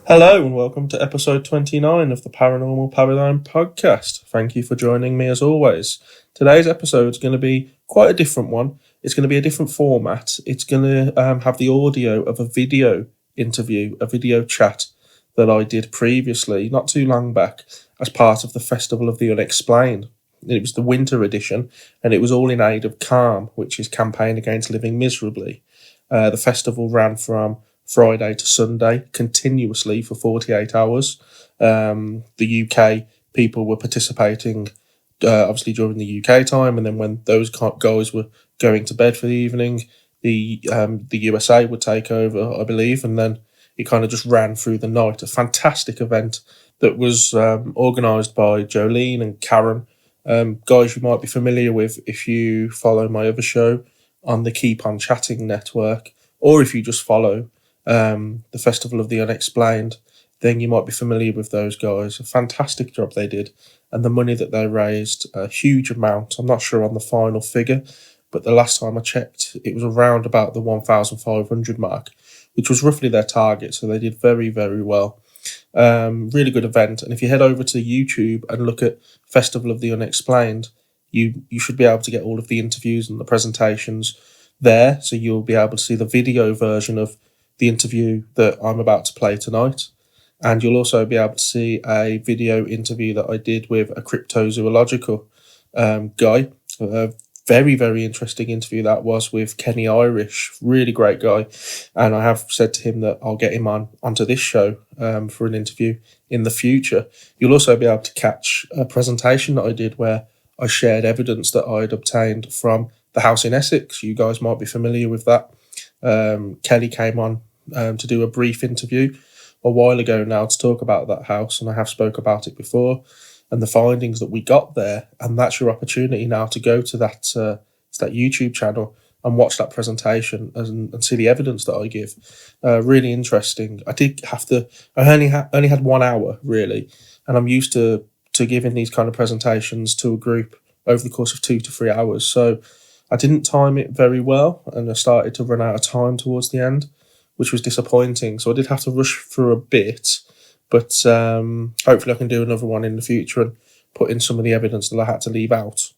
Hello and welcome to episode 29 of the Paranormal Paradigm podcast. Thank you for joining me as always. Today's episode is going to be quite a different one. It's going to be a different format. It's going to have the audio of a video interview, a video chat that I did previously, not too long back, as part of the Festival of the Unexplained. It was the winter edition and it was all in aid of CALM, which is Campaign Against Living Miserably. The festival ran from Friday to Sunday continuously for 48 hours. The UK people were participating obviously during the UK time, and then when those guys were going to bed for the evening, the USA would take over, I believe, and then it kind of just ran through the night. A fantastic event that was organised by Jolene and Kieran, guys you might be familiar with if you follow my other show on the Keep On Chatting network, or if you just follow the Festival of the Unexplained, then you might be familiar with those guys. A fantastic job they did, and the money that they raised, a huge amount. I'm not sure on the final figure, but the last time I checked, it was around about the 1,500 mark, which was roughly their target. So they did very, very well. Really good event. And if you head over to YouTube and look at Festival of the Unexplained, you should be able to get all of the interviews and the presentations there. So you'll be able to see the video version of the interview that I'm about to play tonight. And you'll also be able to see a video interview that I did with a cryptozoological guy. A very, very interesting interview that was with Kenny Irish. Really great guy. And I have said to him that I'll get him onto this show for an interview in the future. You'll also be able to catch a presentation that I did where I shared evidence that I'd obtained from the house in Essex. You guys might be familiar with that. Kelly came on to do a brief interview a while ago now to talk about that house, and I have spoke about it before and the findings that we got there. And that's your opportunity now to go to that YouTube channel and watch that presentation and see the evidence that I give. Really interesting. I only had 1 hour really, and I'm used to giving these kind of presentations to a group over the course of 2 to 3 hours. So I didn't time it very well, and I started to run out of time towards the end, which was disappointing. So I did have to rush through a bit, but hopefully I can do another one in the future and put in some of the evidence that I had to leave out.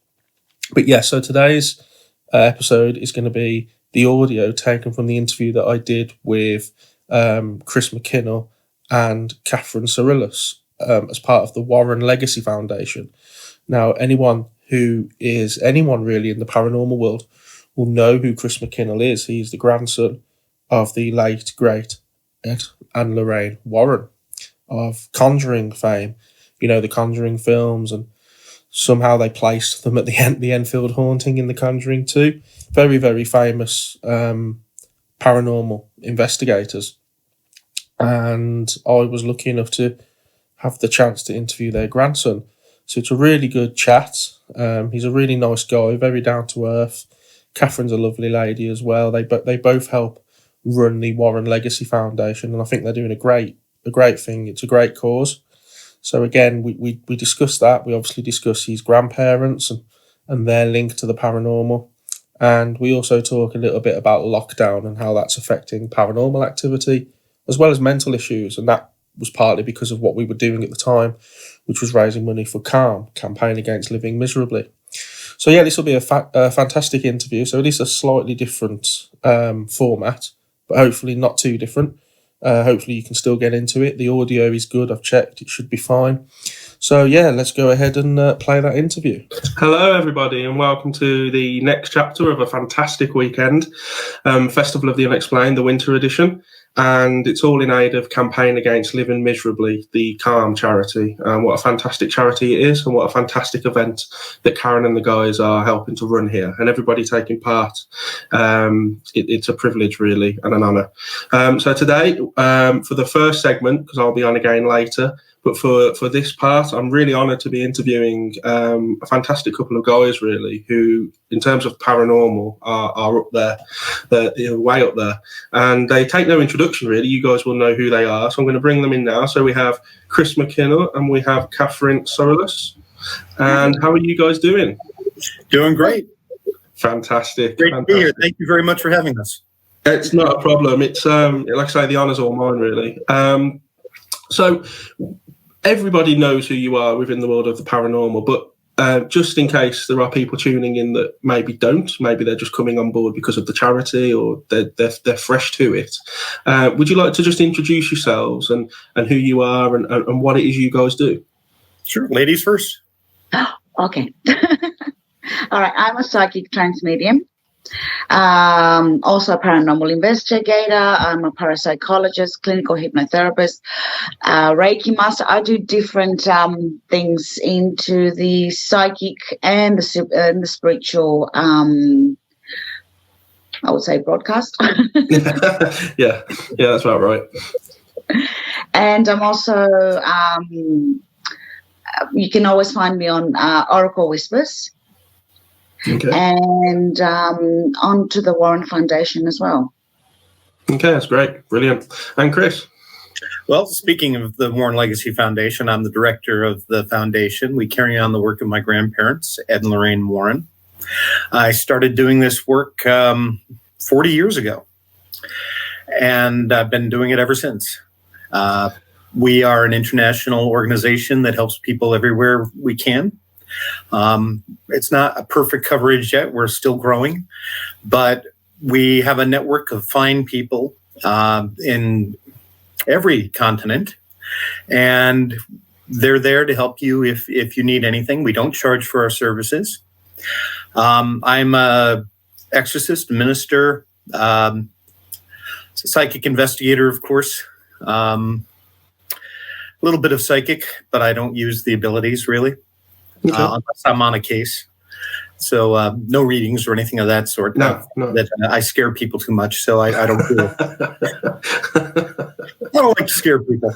But yeah, so today's episode is going to be the audio taken from the interview that I did with Chris McKinnell and Kathrine Sorilos as part of the Warren Legacy Foundation. Now, anyone really in the paranormal world will know who Chris McKinnell is. He's the grandson of the late, great Ed and Lorraine Warren of Conjuring fame. You know, the Conjuring films, and somehow they placed them at the Enfield haunting in the Conjuring 2. Very, very famous paranormal investigators. And I was lucky enough to have the chance to interview their grandson. So it's a really good chat. He's a really nice guy, very down to earth. Kathrine's a lovely lady as well. They both help run the Warren Legacy Foundation, and I think they're doing a great thing. It's a great cause. So again, we discuss that. We obviously discuss his grandparents and their link to the paranormal. And we also talk a little bit about lockdown and how that's affecting paranormal activity, as well as mental issues. And that was partly because of what we were doing at the time, which was raising money for CALM, Campaign Against Living Miserably. So yeah, this will be a fantastic interview. So it is a slightly different format, but hopefully not too different. Hopefully you can still get into it. The audio is good. I've checked. It should be fine. So yeah, let's go ahead and play that interview. Hello, everybody, and welcome to the next chapter of a fantastic weekend. Festival of the Unexplained, the winter edition. And it's all in aid of Campaign Against Living Miserably, the CALM charity. What a fantastic charity it is, and what a fantastic event that Karen and the guys are helping to run here, and everybody taking part. It's a privilege, really, and an honour. So today, for the first segment, because I'll be on again later, but for this part, I'm really honoured to be interviewing a fantastic couple of guys, really, who, in terms of paranormal, are up there. They're way up there. And they take no introduction, really. You guys will know who they are. So I'm going to bring them in now. So we have Chris McKinnell and we have Kathrine Sorilos. And how are you guys doing? Doing great. Fantastic. Great to be here. Thank you very much for having us. It's not a problem. It's like I say, the honour's all mine, really. So everybody knows who you are within the world of the paranormal, but just in case there are people tuning in that maybe don't, maybe they're just coming on board because of the charity or they're fresh to it. Would you like to just introduce yourselves and who you are and what it is you guys do? Sure. Ladies first. Okay. All right. I'm a psychic trance medium. Also a paranormal investigator. I'm a parapsychologist, clinical hypnotherapist, Reiki master. I do different things into the psychic and the spiritual, I would say broadcast. Yeah, that's about right. And I'm also, you can always find me on Oracle Whispers. Okay. And onto the Warren Foundation as well. Okay, that's great. Brilliant. And Chris? Well, speaking of the Warren Legacy Foundation, I'm the director of the foundation. We carry on the work of my grandparents, Ed and Lorraine Warren. I started doing this work 40 years ago, and I've been doing it ever since. We are an international organization that helps people everywhere we can. It's not a perfect coverage yet. We're still growing, but we have a network of fine people in every continent, and they're there to help you if you need anything. We don't charge for our services. I'm a exorcist, minister, psychic investigator, of course. A little bit of psychic, but I don't use the abilities really. Okay. Unless I'm on a case. So no readings or anything of that sort. No. That I scare people too much, so I don't do it. I don't like to scare people.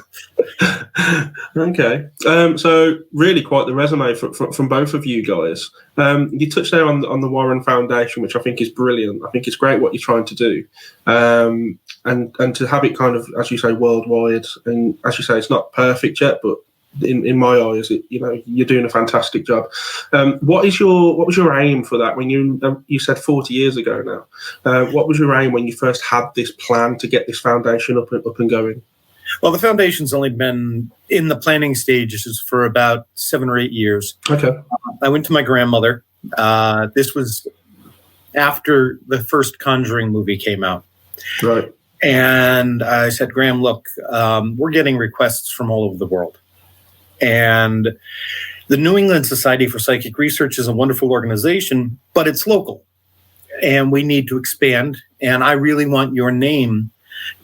Okay. So really quite the resume from both of you guys. You touched there on the Warren Foundation, which I think is brilliant. I think it's great what you're trying to do. And to have it kind of, as you say, worldwide, and as you say, it's not perfect yet, but in my eyes, you're doing a fantastic job. What was your aim for that when you said 40 years ago now? What was your aim when you first had this plan to get this foundation up and going? Well, the foundation's only been in the planning stages for about 7 or 8 years. Okay. I went to my grandmother. This was after the first Conjuring movie came out. Right. And I said, Graham, look, we're getting requests from all over the world. And the New England Society for Psychic Research is a wonderful organization, but it's local. And we need to expand. And I really want your name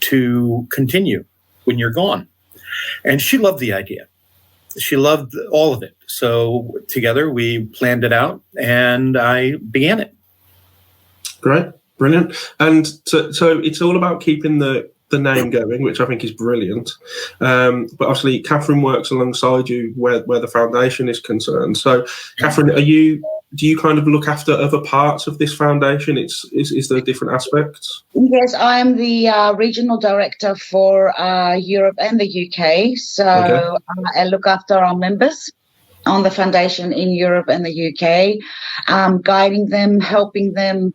to continue when you're gone. And she loved the idea. She loved all of it. So together we planned it out and I began it. Great. Brilliant. And so it's all about keeping the name going, which I think is brilliant. But obviously, Kathrine works alongside you where the foundation is concerned. So, Kathrine, do you kind of look after other parts of this foundation? Is there different aspects? Yes, I am the regional director for Europe and the UK. So Okay. I look after our members on the foundation in Europe and the UK, guiding them, helping them.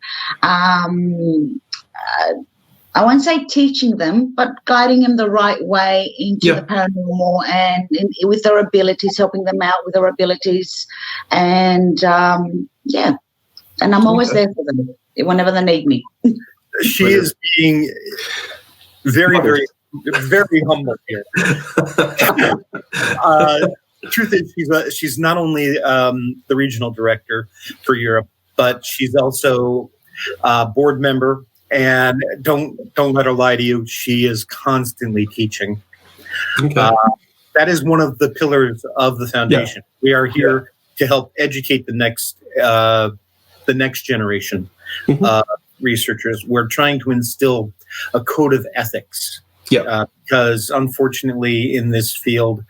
I won't say teaching them, but guiding them the right way into the paranormal and with their abilities, helping them out with their abilities. And, and I'm always there for them whenever they need me. She is being very, very, very humble here. Truth is, she's not only the regional director for Europe, but she's also a board member. And don't let her lie to you. She is constantly teaching. Okay. That is one of the pillars of the foundation. Yeah. We are here to help educate the next generation researchers. We're trying to instill a code of ethics. Yeah. Because unfortunately, in this field,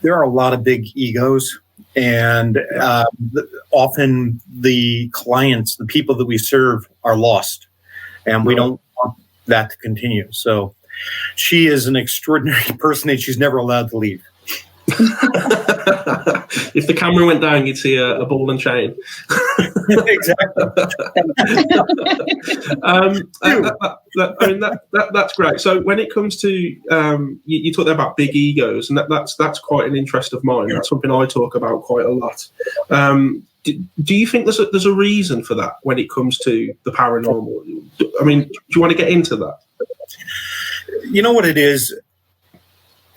there are a lot of big egos. And often the clients, the people that we serve, are lost. And we don't want that to continue. So she is an extraordinary person and she's never allowed to leave. If the camera went down, you'd see a ball and chain. Exactly. That's great. So when it comes to you talked about big egos, and that's quite an interest of mine. That's something I talk about quite a lot. Do you think there's a reason for that when it comes to the paranormal? I mean, do you want to get into that? You know what it is?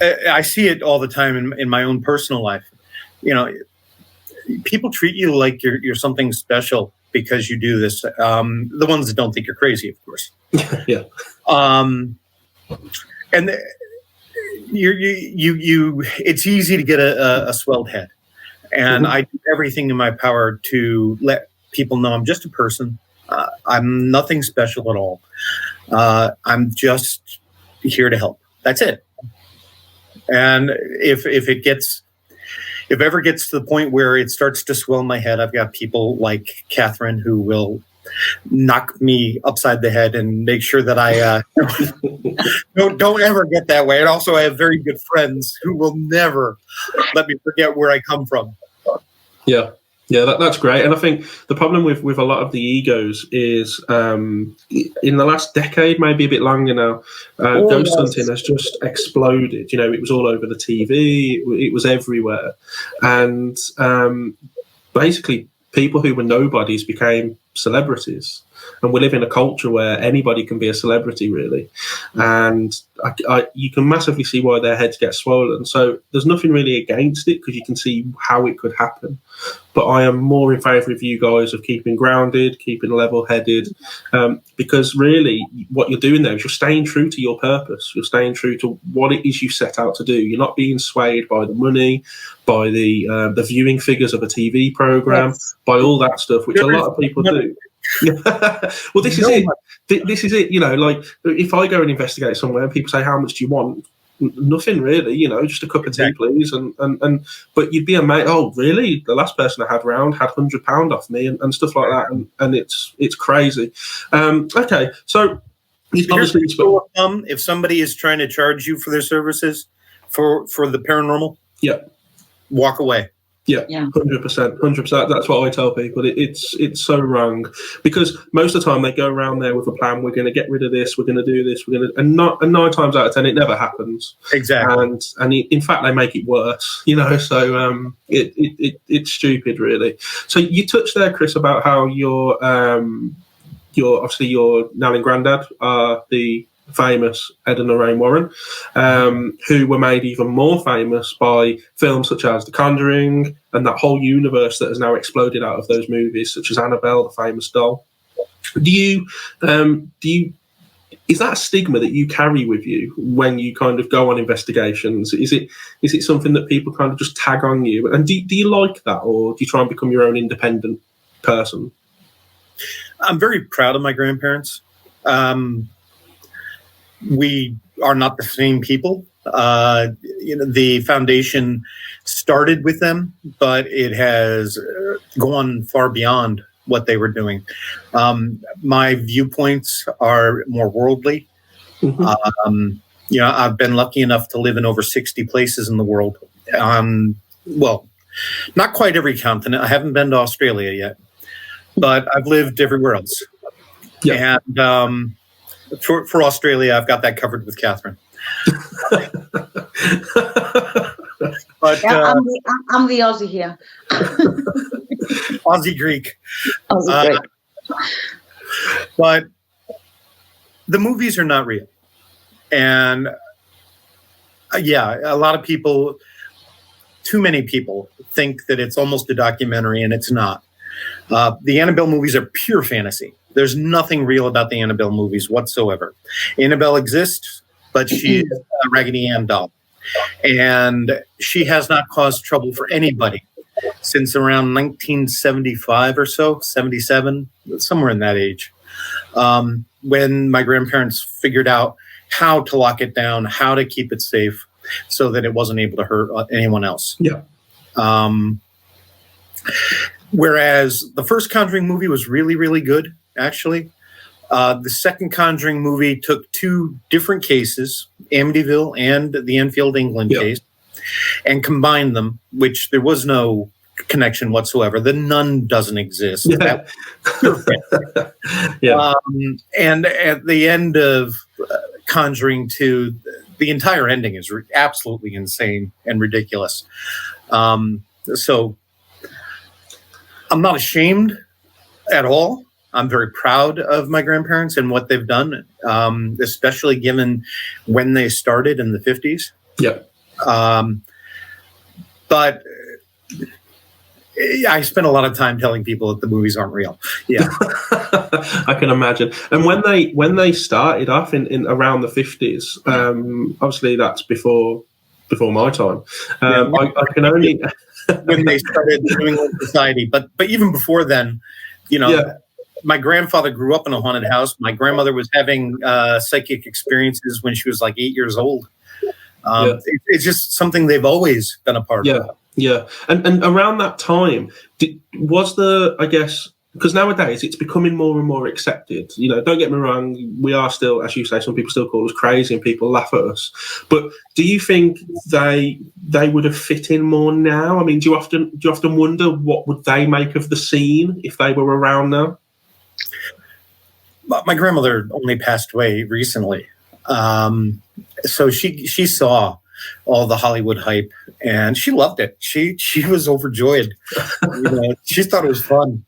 I see it all the time in my own personal life. You know, people treat you like you're something special because you do this. The ones that don't think you're crazy, of course. Yeah. And you it's easy to get a swelled head. And I do everything in my power to let people know I'm just a person. I'm nothing special at all. I'm just here to help. That's it. And if ever gets to the point where it starts to swell my head, I've got people like Kathrine who will knock me upside the head and make sure that I don't ever get that way. And also I have very good friends who will never let me forget where I come from. Yeah. Yeah, that's great. And I think the problem with a lot of the egos is in the last decade, maybe a bit longer now, ghost hunting has just exploded. You know, it was all over the TV. It was everywhere. And basically, people who were nobodies became celebrities. And we live in a culture where anybody can be a celebrity, really. And you can massively see why their heads get swollen. So there's nothing really against it because you can see how it could happen. But I am more in favour of you guys of keeping grounded, keeping level-headed, because really what you're doing there is you're staying true to your purpose. You're staying true to what it is you set out to do. You're not being swayed by the money, by the viewing figures of a TV programme, by all that stuff, which a lot of people do. Well, this is it. This is it. You know, like if I go and investigate somewhere and people say, "How much do you want?" Nothing really. You know, just a cup of tea, please. And but you'd be amazed. Oh, really? The last person I had round had £100 off me and stuff like that. And it's crazy. Okay, so obviously, if somebody is trying to charge you for their services for the paranormal, walk away. Yeah, 100%. That's what I tell people. It's so wrong because most of the time they go around there with a plan. We're going to get rid of this. We're going to do this. And 9 times out of 10 it never happens. Exactly. And in fact they make it worse. You know, so it's stupid really. So you touched there, Chris, about how your obviously your Nan and Grandad are the famous Ed and Lorraine Warren, who were made even more famous by films such as The Conjuring and that whole universe that has now exploded out of those movies, such as Annabelle, the famous doll. Do you is that a stigma that you carry with you when you kind of go on investigations? Is it something that people kind of just tag on you? And do you like that, or do you try and become your own independent person? I'm very proud of my grandparents. We are not the same people. The foundation started with them, but it has gone far beyond what they were doing. My viewpoints are more worldly. I've been lucky enough to live in over 60 places in the world. Well, not quite every continent. I haven't been to Australia yet, but I've lived everywhere else. Yeah. And for Australia, I've got that covered with Kathrine. But I'm the Aussie here. Aussie Greek. Aussie Greek. But the movies are not real. And a lot of people, too many people, think that it's almost a documentary, and it's not. The Annabelle movies are pure fantasy. There's nothing real about the Annabelle movies whatsoever. Annabelle exists, but she is a Raggedy Ann doll. And she has not caused trouble for anybody since around 1975 or so, 77, somewhere in that age, when my grandparents figured out how to lock it down, how to keep it safe so that it wasn't able to hurt anyone else. Yeah. Whereas the first Conjuring movie was really, really good, actually. The second Conjuring movie took two different cases, Amityville and the Enfield, England case, and combined them, which there was no connection whatsoever. The nun doesn't exist. Yeah. And at the end of Conjuring 2, the entire ending is absolutely insane and ridiculous. So I'm not ashamed at all. I'm very proud of my grandparents and what they've done, especially given when they started in the 50s. Yeah. But I spent a lot of time telling people that the movies aren't real. Yeah. I can imagine. And when they started off in around the 50s, obviously that's before my time. I can only when they started New England Society, but even before then, my grandfather grew up in a haunted house. My grandmother was having psychic experiences when she was like 8 years old. It's just something they've always been a part of. Yeah. And around that time, I guess, because nowadays it's becoming more and more accepted. Don't get me wrong, we are still, as you say, some people still call us crazy and people laugh at us. But do you think they would have fit in more now? I mean, do you often wonder what would they make of the scene if they were around now? My grandmother only passed away recently. So she saw all the Hollywood hype and she loved it. She was overjoyed. She thought it was fun.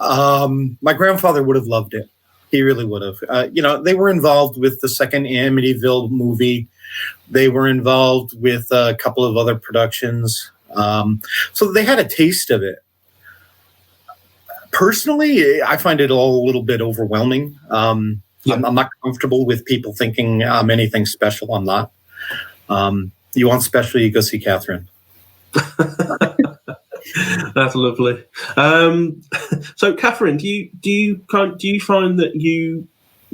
My grandfather would have loved it. He really would have. They were involved with the second Amityville movie. They were involved with a couple of other productions. So they had a taste of it. Personally, I find it all a little bit overwhelming. I'm not comfortable with people thinking I'm anything special. I'm not. You want special, you go see Kathrine. That's lovely. So, Kathrine, do you find that you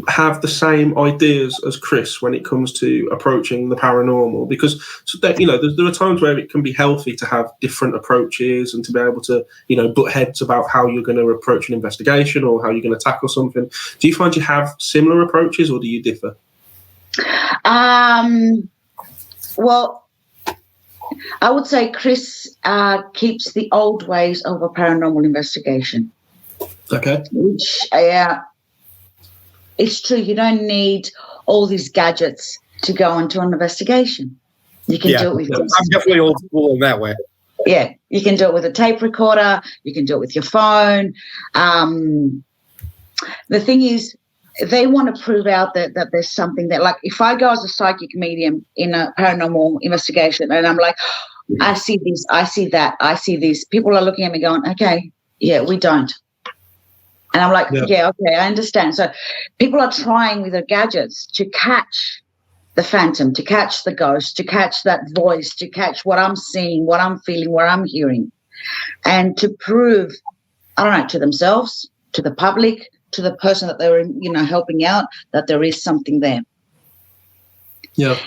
have the same ideas as Chris when it comes to approaching the paranormal? Because there are times where it can be healthy to have different approaches and to be able to butt heads about how you're going to approach an investigation or how you're going to tackle something. Do you find you have similar approaches or do you differ? Well, I would say Chris keeps the old ways of a paranormal investigation. Okay. Which, it's true. You don't need all these gadgets to go into an investigation. You can do it with. I'm definitely old school in that way. Yeah, you can do it with a tape recorder. You can do it with your phone. The thing is, they want to prove out that there's something that, like, if I go as a psychic medium in a paranormal investigation and I'm like, I see this, I see that, I see this, people are looking at me going, okay, yeah, we don't. And I'm like, yeah, okay, I understand. So people are trying with their gadgets to catch the phantom, to catch the ghost, to catch that voice, to catch what I'm seeing, what I'm feeling, what I'm hearing, and to prove, I don't know, to themselves, to the public, to the person that they were, helping out, that there is something there. Yeah.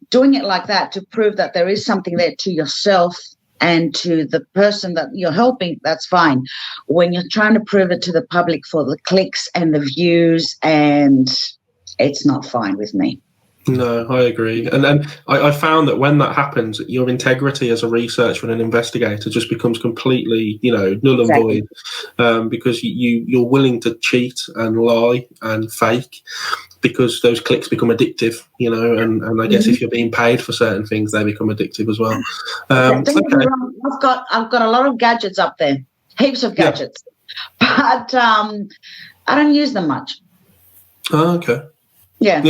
Doing it like that to prove that there is something there to yourself and to the person that you're helping, that's fine. When you're trying to prove it to the public for the clicks and the views, and it's not fine with me. No, I agree. And then I found that when that happens, your integrity as a researcher and an investigator just becomes completely, null and void, because you're willing to cheat and lie and fake because those clicks become addictive, and I guess if you're being paid for certain things, they become addictive as well. Don't get me wrong, I've got a lot of gadgets up there, heaps of gadgets, but I don't use them much. Oh, okay. Yeah,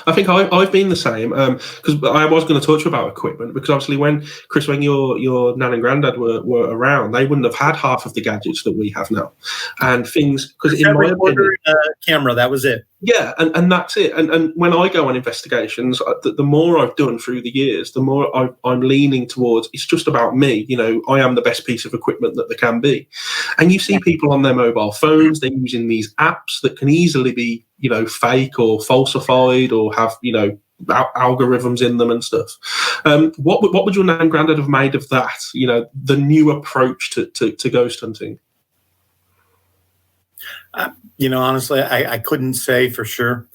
I think I've been the same, because I was going to talk to you about equipment, because obviously when your nan and granddad were around, they wouldn't have had half of the gadgets that we have now, and things, because in my opinion, camera, that was it. Yeah, and that's it. And when I go on investigations, the more I've done through the years, the more I'm leaning towards, it's just about me. I am the best piece of equipment that there can be. And you see people on their mobile phones, they're using these apps that can easily be, fake or falsified or have, algorithms in them and stuff. What would your nan and granddad have made of that? The new approach to ghost hunting? Honestly, I couldn't say for sure.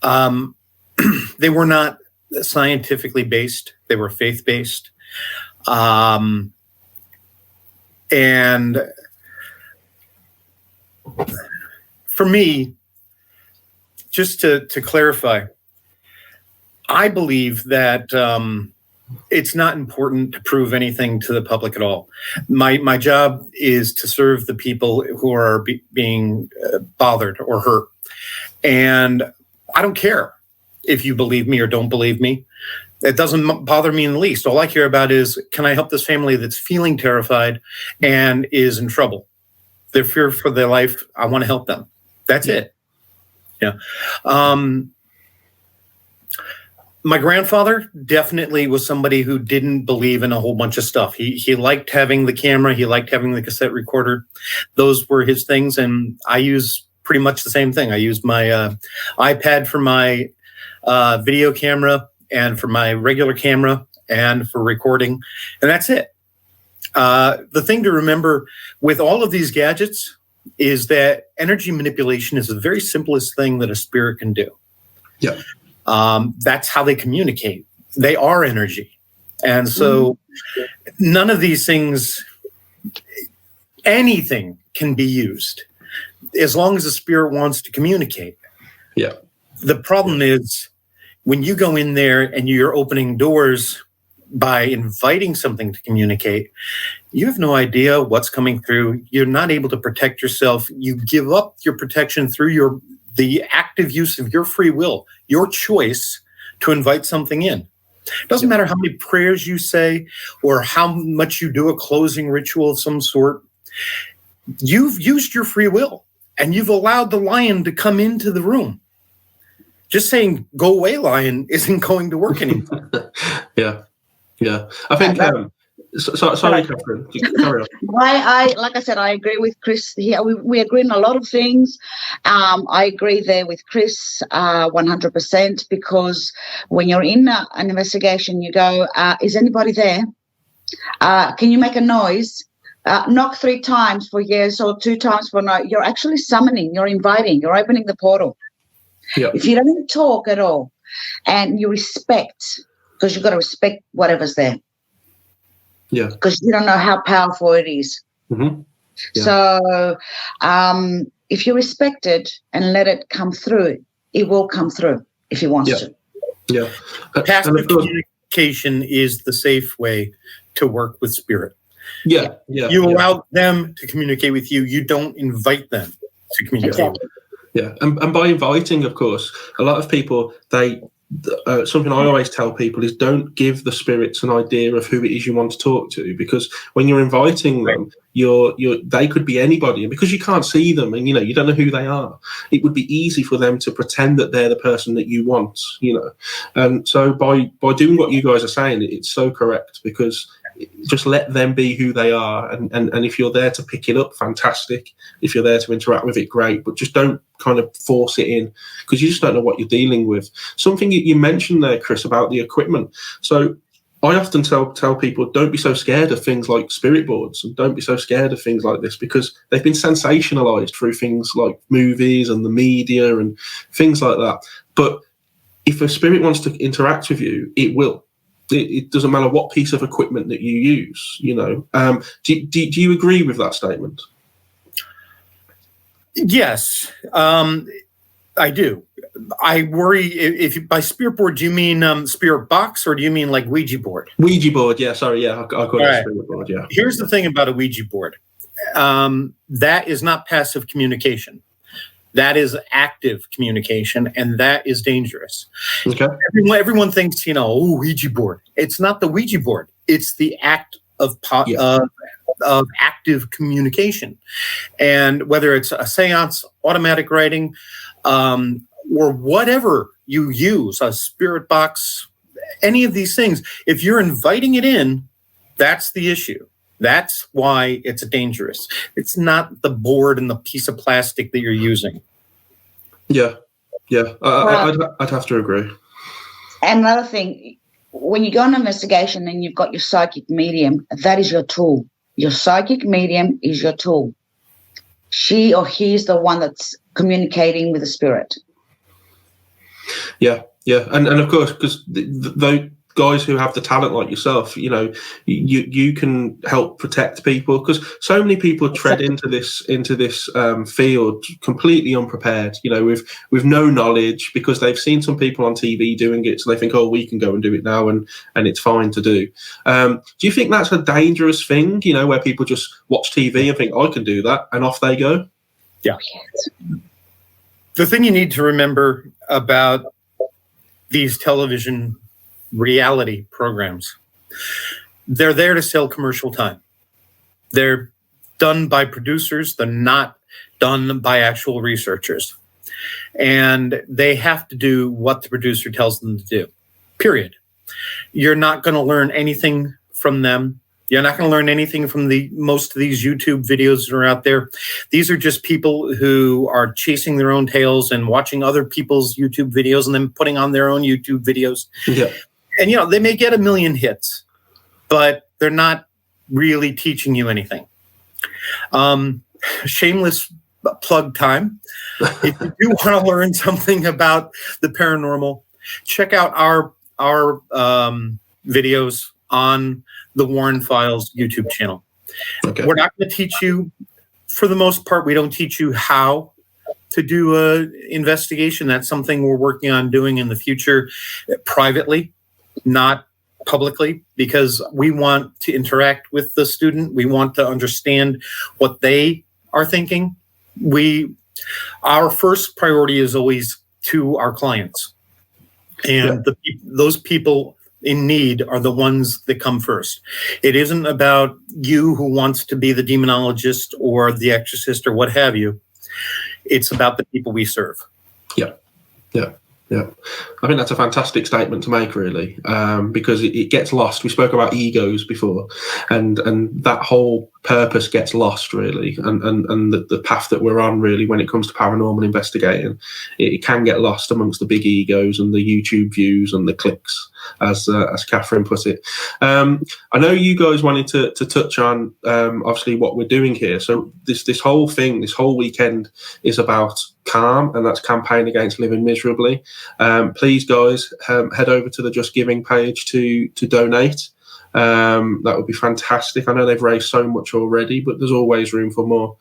They were not scientifically based. They were faith-based. And for me, just to clarify, I believe that it's not important to prove anything to the public at all. My job is to serve the people who are being bothered or hurt. And I don't care if you believe me or don't believe me. It doesn't bother me in the least. All I care about is, can I help this family that's feeling terrified and is in trouble? They're feared for their life. I want to help them. That's it. Yeah. My grandfather definitely was somebody who didn't believe in a whole bunch of stuff. He liked having the camera. He liked having the cassette recorder. Those were his things. And I use pretty much the same thing. I use my iPad for my video camera and for my regular camera and for recording. And that's it. The thing to remember with all of these gadgets is that energy manipulation is the very simplest thing that a spirit can do. Yeah. That's how they communicate. They are energy. And so none of these things, anything can be used as long as the spirit wants to communicate. Yeah. The problem is when you go in there and you're opening doors by inviting something to communicate, you have no idea what's coming through. You're not able to protect yourself. You give up your protection through the active use of your free will, your choice to invite something in. It doesn't matter how many prayers you say or how much you do a closing ritual of some sort. You've used your free will and you've allowed the lion to come into the room. Just saying, go away, lion, isn't going to work anymore. Yeah. I think, sorry, Kathrine, carry on. I like I said, I agree with Chris here. We agree on a lot of things. I agree there with Chris 100% because when you're in an investigation, you go, is anybody there? Can you make a noise? Knock 3 times for yes or 2 times for no. You're actually summoning, you're inviting, you're opening the portal. Yeah. If you don't talk at all and you respect, because you've got to respect whatever's there. Yeah. Because you don't know how powerful it is. Mm-hmm. Yeah. So if you respect it and let it come through, it will come through if it wants to. Yeah. Passive communication is the safe way to work with spirit. Yeah. You allow them to communicate with you. You don't invite them to communicate. Exactly. Yeah. And by inviting, of course, a lot of people, something I always tell people is don't give the spirits an idea of who it is you want to talk to, because when you're inviting them, they could be anybody, and because you can't see them and you don't know who they are, it would be easy for them to pretend that they're the person that you want, and so by doing what you guys are saying, it's so correct, because just let them be who they are, and if you're there to pick it up, fantastic. If you're there to interact with it, great, but just don't kind of force it in, because you just don't know what you're dealing with. Something you mentioned there, Chris, about the equipment. So I often tell people, don't be so scared of things like spirit boards, and don't be so scared of things like this, because they've been sensationalized through things like movies and the media and things like that. But if a spirit wants to interact with you, it will. It doesn't matter what piece of equipment that you use, Do you agree with that statement? Yes, I do. I worry if by spirit board, do you mean spirit box, or do you mean like Ouija board? Ouija board, yeah. Sorry, yeah. I call it spirit board, yeah. Here's the thing about a Ouija board. That is not passive communication. That is active communication, and that is dangerous. Okay. Everyone thinks, Ouija board. It's not the Ouija board. It's the act of active communication. And whether it's a seance, automatic writing, or whatever you use, a spirit box, any of these things, if you're inviting it in, that's the issue. That's why it's dangerous. It's not the board and the piece of plastic that you're using. Yeah. I'd have to agree. Another thing, when you go on an investigation and you've got your psychic medium, that is your tool. Your psychic medium is your tool. She or he is the one that's communicating with the spirit. Yeah. And of course, because guys who have the talent like yourself, you can help protect people, because so many people tread into this field completely unprepared, with no knowledge, because they've seen some people on TV doing it, so they think, oh, we can go and do it now, and it's fine to do. Do you think that's a dangerous thing, where people just watch TV and think, I can do that, and off they go? Yeah. The thing you need to remember about these television reality programs, they're there to sell commercial time. They're done by producers. They're not done by actual researchers. And they have to do what the producer tells them to do, period. You're not going to learn anything from them. You're not going to learn anything from most of these YouTube videos that are out there. These are just people who are chasing their own tails and watching other people's YouTube videos and then putting on their own YouTube videos. Yeah. And, they may get 1 million hits, but they're not really teaching you anything. Shameless plug time. If you do want to learn something about the paranormal, check out our videos on the Warren Files YouTube channel. Okay. We're not going to teach you, for the most part, we don't teach you how to do an investigation. That's something we're working on doing in the future privately, not publicly, because we want to interact with the student. We want to understand what they are thinking. Our first priority is always to our clients. And those people in need are the ones that come first. It isn't about you who wants to be the demonologist or the exorcist or what have you. It's about the people we serve. Yeah. I think that's a fantastic statement to make, really, because it gets lost. We spoke about egos before, and that whole purpose gets lost, really, and the path that we're on, really, when it comes to paranormal investigating, it can get lost amongst the big egos and the YouTube views and the clicks, as Kathrine put it. I know you guys wanted to touch on obviously what we're doing here. So this whole thing, this whole weekend is about calm, and that's Campaign Against Living Miserably. Please, guys, head over to the Just Giving page to donate. That would be fantastic. I know they've raised so much already, but there's always room for more.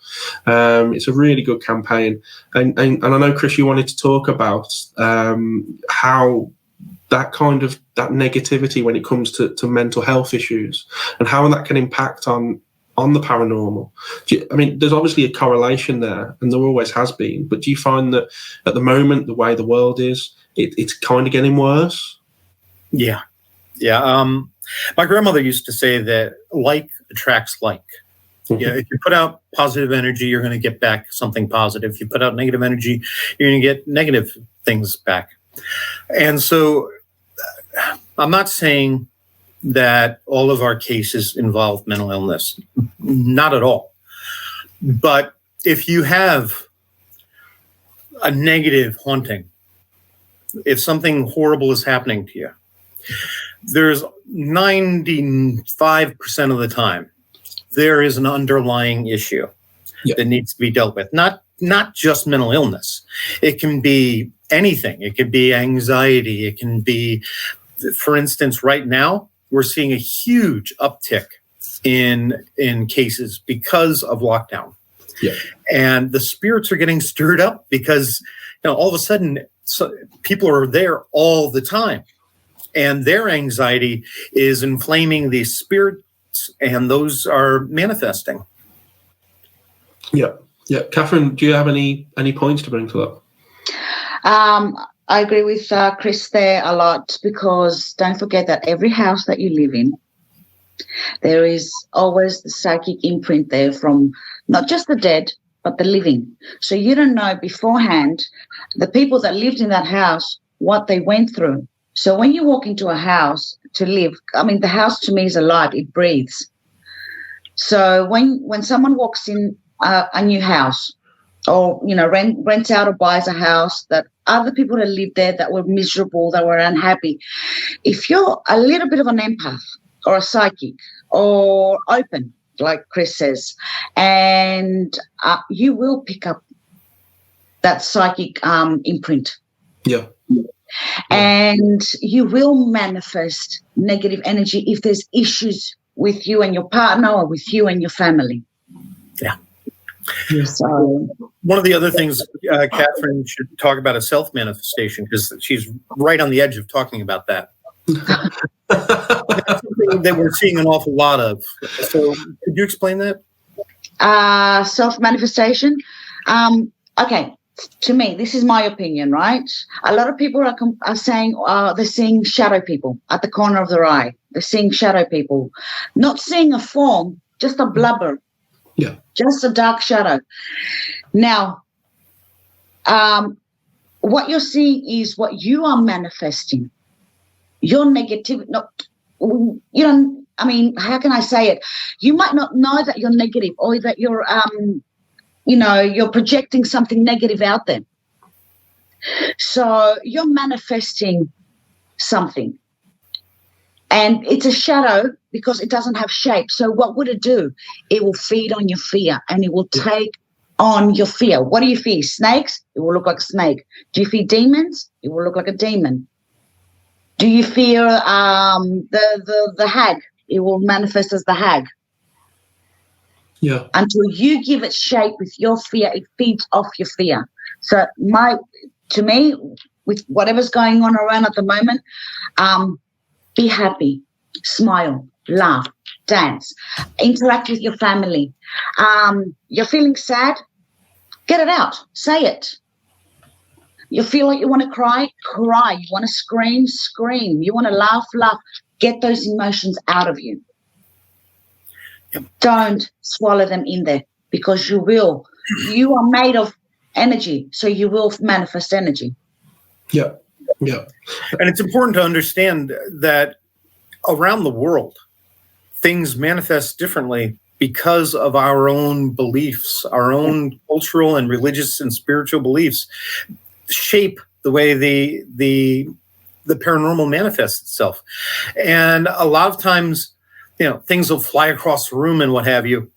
It's a really good campaign, and I know, Chris, you wanted to talk about how that negativity when it comes to mental health issues and how that can impact on the paranormal. There's obviously a correlation there, and there always has been, but do you find that at the moment, the way the world is, it's kind of getting worse? Yeah. My grandmother used to say that like attracts like. Mm-hmm. If you put out positive energy, you're going to get back something positive. If you put out negative energy, you're going to get negative things back. And so I'm not saying that all of our cases involve mental illness. Not at all. But if you have a negative haunting, if something horrible is happening to you, there's 95% of the time, there is an underlying issue that needs to be dealt with. Not just mental illness. It can be anything. It could be anxiety. It can be, for instance, right now, we're seeing a huge uptick in cases because of lockdown. Yeah. And the spirits are getting stirred up because all of a sudden people are there all the time. And their anxiety is inflaming these spirits, and those are manifesting. Yeah. Kathrine, do you have any points to bring to that? I agree with Chris there a lot, because don't forget that every house that you live in, there is always the psychic imprint there from not just the dead, but the living. So you don't know beforehand the people that lived in that house, what they went through. So when you walk into a house to live, the house to me is alive, it breathes. So when someone walks in a new house, or rents out or buys a house, that other people that lived there that were miserable, that were unhappy, if you're a little bit of an empath or a psychic or open, like Chris says, and you will pick up that psychic imprint. Yeah. And you will manifest negative energy if there's issues with you and your partner or with you and your family. Yeah. So one of the other things Kathrine should talk about is self-manifestation, because she's right on the edge of talking about that. That's something that we're seeing an awful lot of. So could you explain that? Self-manifestation. Okay. To me, this is my opinion, right? A lot of people are saying they're seeing shadow people at the corner of their eye. They're seeing shadow people, not seeing a form, just a blubber. Yeah. Just a dark shadow. Now, what you're seeing is what you are manifesting. Your negativity, how can I say it? You might not know that you're negative or that you're, you're projecting something negative out there. So you're manifesting something. And it's a shadow because it doesn't have shape. So what would it do? It will feed on your fear, and it will take on your fear. What do you fear? Snakes? It will look like a snake. Do you fear demons? It will look like a demon. Do you fear the hag? It will manifest as the hag. Yeah. Until you give it shape with your fear, it feeds off your fear. So to me, with whatever's going on around at the moment, be happy, smile, laugh, dance, interact with your family. You're feeling sad? Get it out. Say it. You feel like you want to cry? Cry. You want to scream? Scream. You want to laugh? Laugh. Get those emotions out of you. Yep. Don't swallow them in there, because you will. You are made of energy, so you will manifest energy. Yeah. Yeah. And it's important to understand that around the world, things manifest differently because of our own beliefs, our own cultural and religious and spiritual beliefs shape the way the paranormal manifests itself. And a lot of times, things will fly across the room and what have you.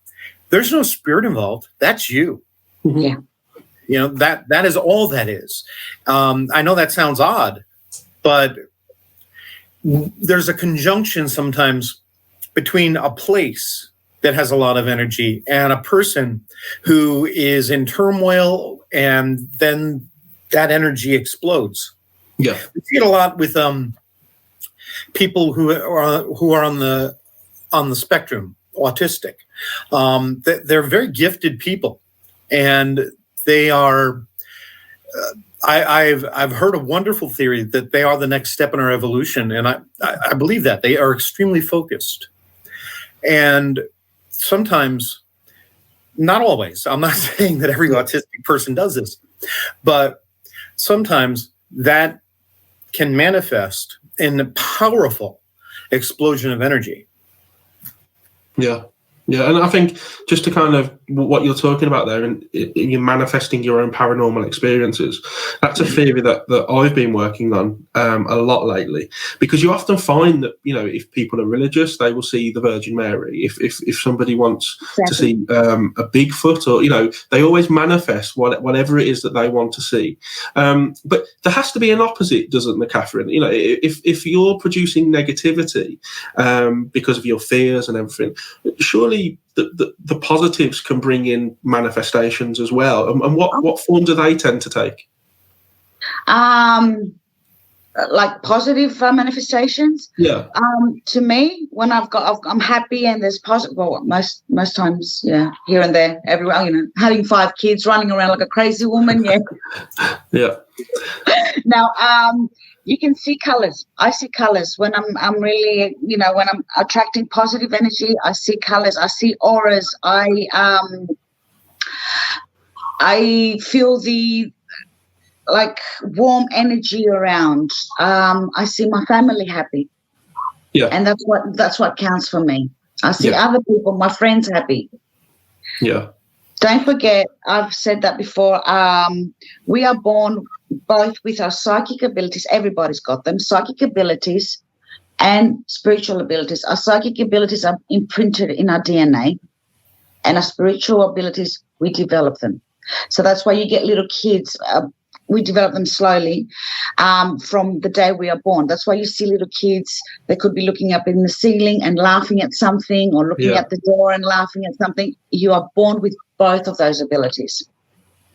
There's no spirit involved. That's you. Yeah. That is all that is. I know that sounds odd, but there's a conjunction sometimes between a place that has a lot of energy and a person who is in turmoil, and then that energy explodes. Yeah. We see it a lot with people who are on the spectrum, autistic. They're very gifted people, and they are. I've heard a wonderful theory that they are the next step in our evolution, and I believe that they are extremely focused. And sometimes, not always, I'm not saying that every autistic person does this, but sometimes that can manifest in a powerful explosion of energy. Yeah. Yeah, and I think just to kind of what you're talking about there, and you're manifesting your own paranormal experiences, that's a theory that I've been working on a lot lately, because you often find that, if people are religious, they will see the Virgin Mary. If somebody wants to see a Bigfoot, or, they always manifest whatever it is that they want to see. But there has to be an opposite, doesn't there, Kathrine? If you're producing negativity because of your fears and everything, surely the positives can bring in manifestations as well. And what form do they tend to take? Like positive manifestations. Yeah. To me, when I'm happy and there's positive. Well, most times, yeah, here and there, everywhere. Having 5 kids, running around like a crazy woman. Yeah. Yeah. Now, you can see colors. I see colors when I'm really, when I'm attracting positive energy. I see colors. I see auras. I feel the warm energy around. I see my family happy. Yeah. And that's what counts for me. I see other people, my friends, happy. Yeah. Don't forget, I've said that before. We are born both with our psychic abilities. Everybody's got them. Psychic abilities and spiritual abilities. Our psychic abilities are imprinted in our DNA, and our spiritual abilities, we develop them. So that's why you get little kids we develop them slowly from the day we are born. That's why you see little kids, they could be looking up in the ceiling and laughing at something, or looking at the door and laughing at something. You are born with both of those abilities.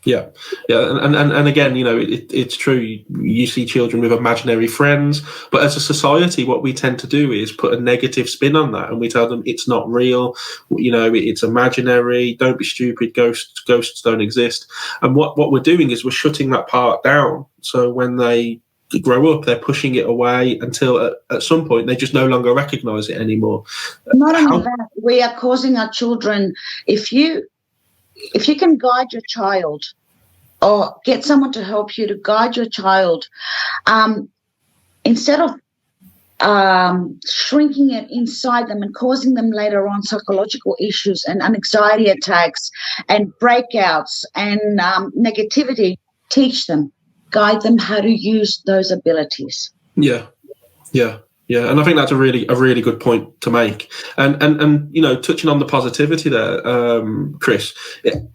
Yeah, and again, it's true. You see children with imaginary friends, but as a society, what we tend to do is put a negative spin on that, and we tell them it's not real. It's imaginary. Don't be stupid. Ghosts don't exist. And what we're doing is we're shutting that part down. So when they grow up, they're pushing it away until at some point they just no longer recognise it anymore. Not only that, we are causing our children. If you can guide your child, or get someone to help you to guide your child, instead of shrinking it inside them and causing them later on psychological issues and anxiety attacks and breakouts and negativity, teach them, guide them how to use those abilities. Yeah, and I think that's a really good point to make. And touching on the positivity there, Chris,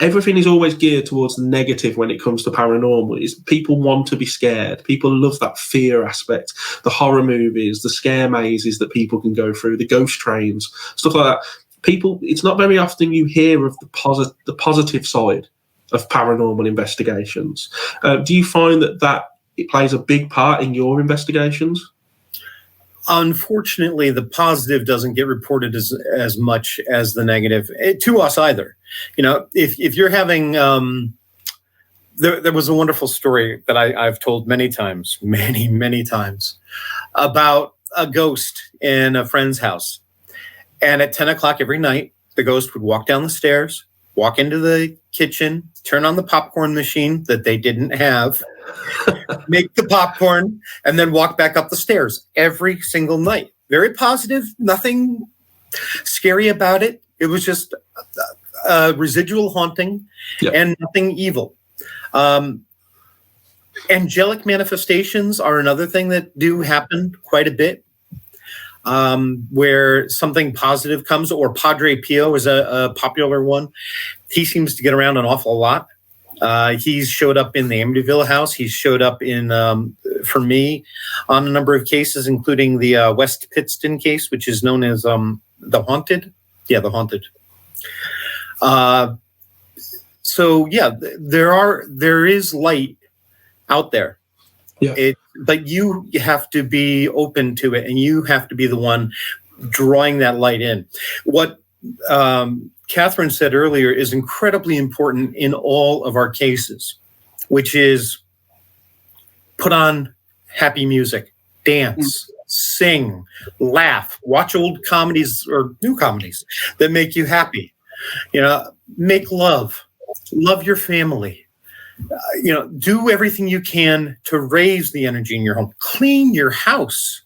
everything is always geared towards the negative when it comes to paranormal. People want to be scared. People love that fear aspect, the horror movies, the scare mazes that people can go through, the ghost trains, stuff like that. It's not very often you hear of the positive side of paranormal investigations. Do you find that it plays a big part in your investigations? Unfortunately, the positive doesn't get reported as much as the negative to us either. If you're having, there was a wonderful story that I've told many times, about a ghost in a friend's house. And at 10 o'clock every night, the ghost would walk down the stairs, walk into the kitchen, turn on the popcorn machine that they didn't have, make the popcorn, and then walk back up the stairs every single night. Very positive, nothing scary about it. It was just a residual haunting and nothing evil. Angelic manifestations are another thing that do happen quite a bit, where something positive comes, or Padre Pio is a popular one. He seems to get around an awful lot. He's showed up in the Amityville house. He's showed up in, for me, on a number of cases, including the West Pittston case, which is known as the Haunted. Yeah, the Haunted. There is light out there. Yeah. But you have to be open to it, and you have to be the one drawing that light in. What Kathrine said earlier is incredibly important in all of our cases, which is put on happy music, dance, sing, laugh, watch old comedies or new comedies that make you happy. Make love your family. Do everything you can to raise the energy in your home. Clean your house.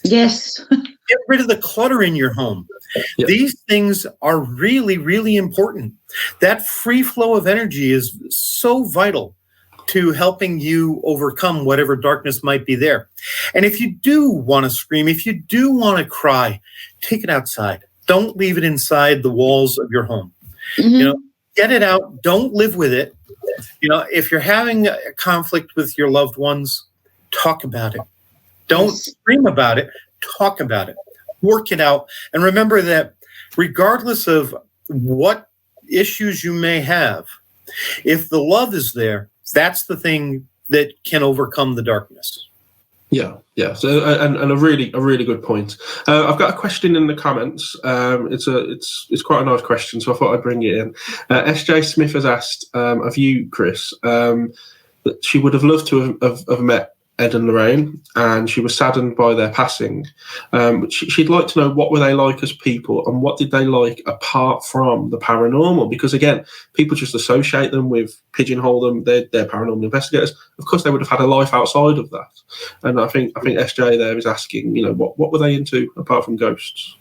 Yes. Get rid of the clutter in your home. Yep. These things are really, really important. That free flow of energy is so vital to helping you overcome whatever darkness might be there. And if you do want to scream, if you do want to cry, take it outside. Don't leave it inside the walls of your home. Mm-hmm. Get it out. Don't live with it. If you're having a conflict with your loved ones, talk about it. Don't scream about it. Talk about it. Work it out. And remember that regardless of what issues you may have, if the love is there, that's the thing that can overcome the darkness. Yeah. So, and a really good point. I've got a question in the comments. It's quite a nice question, so I thought I'd bring it in. SJ Smith has asked of you, Chris, that she would have loved to have met Ed and Lorraine, and she was saddened by their passing. She'd like to know, what were they like as people, and what did they like apart from the paranormal? Because again, people just associate them with, pigeonhole them, they're paranormal investigators. Of course, they would have had a life outside of that. And I think SJ there is asking, what were they into apart from ghosts?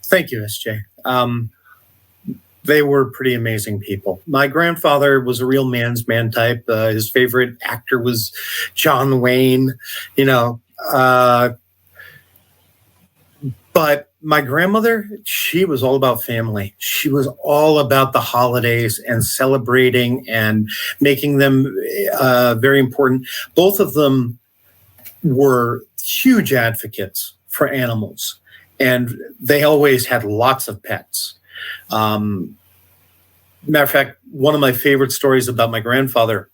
Thank you, SJ. They were pretty amazing people. My grandfather was a real man's man type. His favorite actor was John Wayne, but My grandmother, she was all about family. She was all about the holidays and celebrating and making them very important. Both of them were huge advocates for animals, and they always had lots of pets. Matter of fact, one of my favorite stories about my grandfather,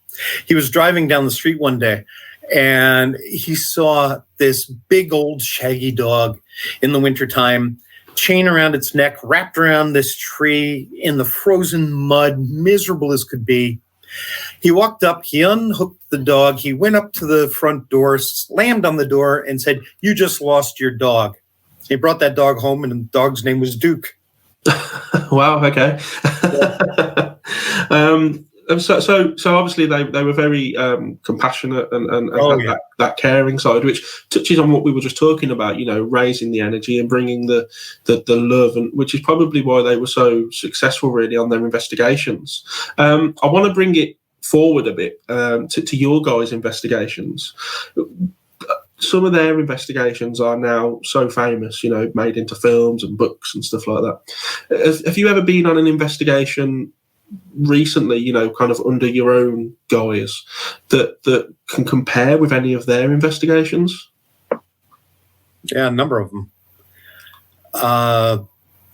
he was driving down the street one day and he saw this big old shaggy dog in the wintertime, chain around its neck, wrapped around this tree in the frozen mud, miserable as could be. He walked up, he unhooked the dog, he went up to the front door, slammed on the door and said, "You just lost your dog." He brought that dog home and the dog's name was Duke. Wow, okay. So obviously they were very compassionate and that caring side, which touches on what we were just talking about, raising the energy and bringing the love, and which is probably why they were so successful really on their investigations. I want to bring it forward a bit to your guys' investigations. Some of their investigations are now so famous, made into films and books and stuff like that. Have you ever been on an investigation recently, kind of under your own guise that can compare with any of their investigations? Yeah, a number of them.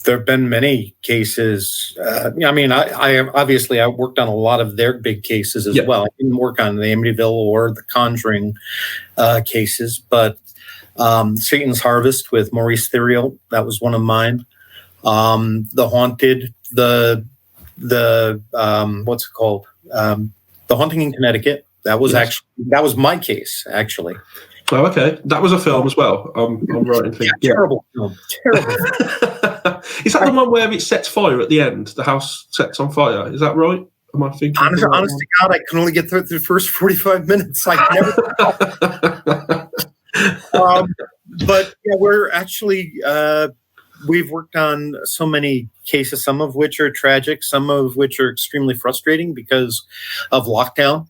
There have been many cases. I obviously worked on a lot of their big cases as well. I didn't work on the Amityville or the Conjuring cases, but Satan's Harvest with Maurice Theriault, that was one of mine. The Haunted, the what's it called? The Haunting in Connecticut. That was that was my case, actually. Oh, okay. That was a film as well. I'm right in thinking. Yeah, terrible film. Terrible. Is that the one where it sets fire at the end? The house sets on fire. Is that right? Am I thinking? Honest to God, I can only get through the first 45 minutes. I never. But yeah, we're actually. We've worked on so many cases, some of which are tragic, some of which are extremely frustrating because of lockdown.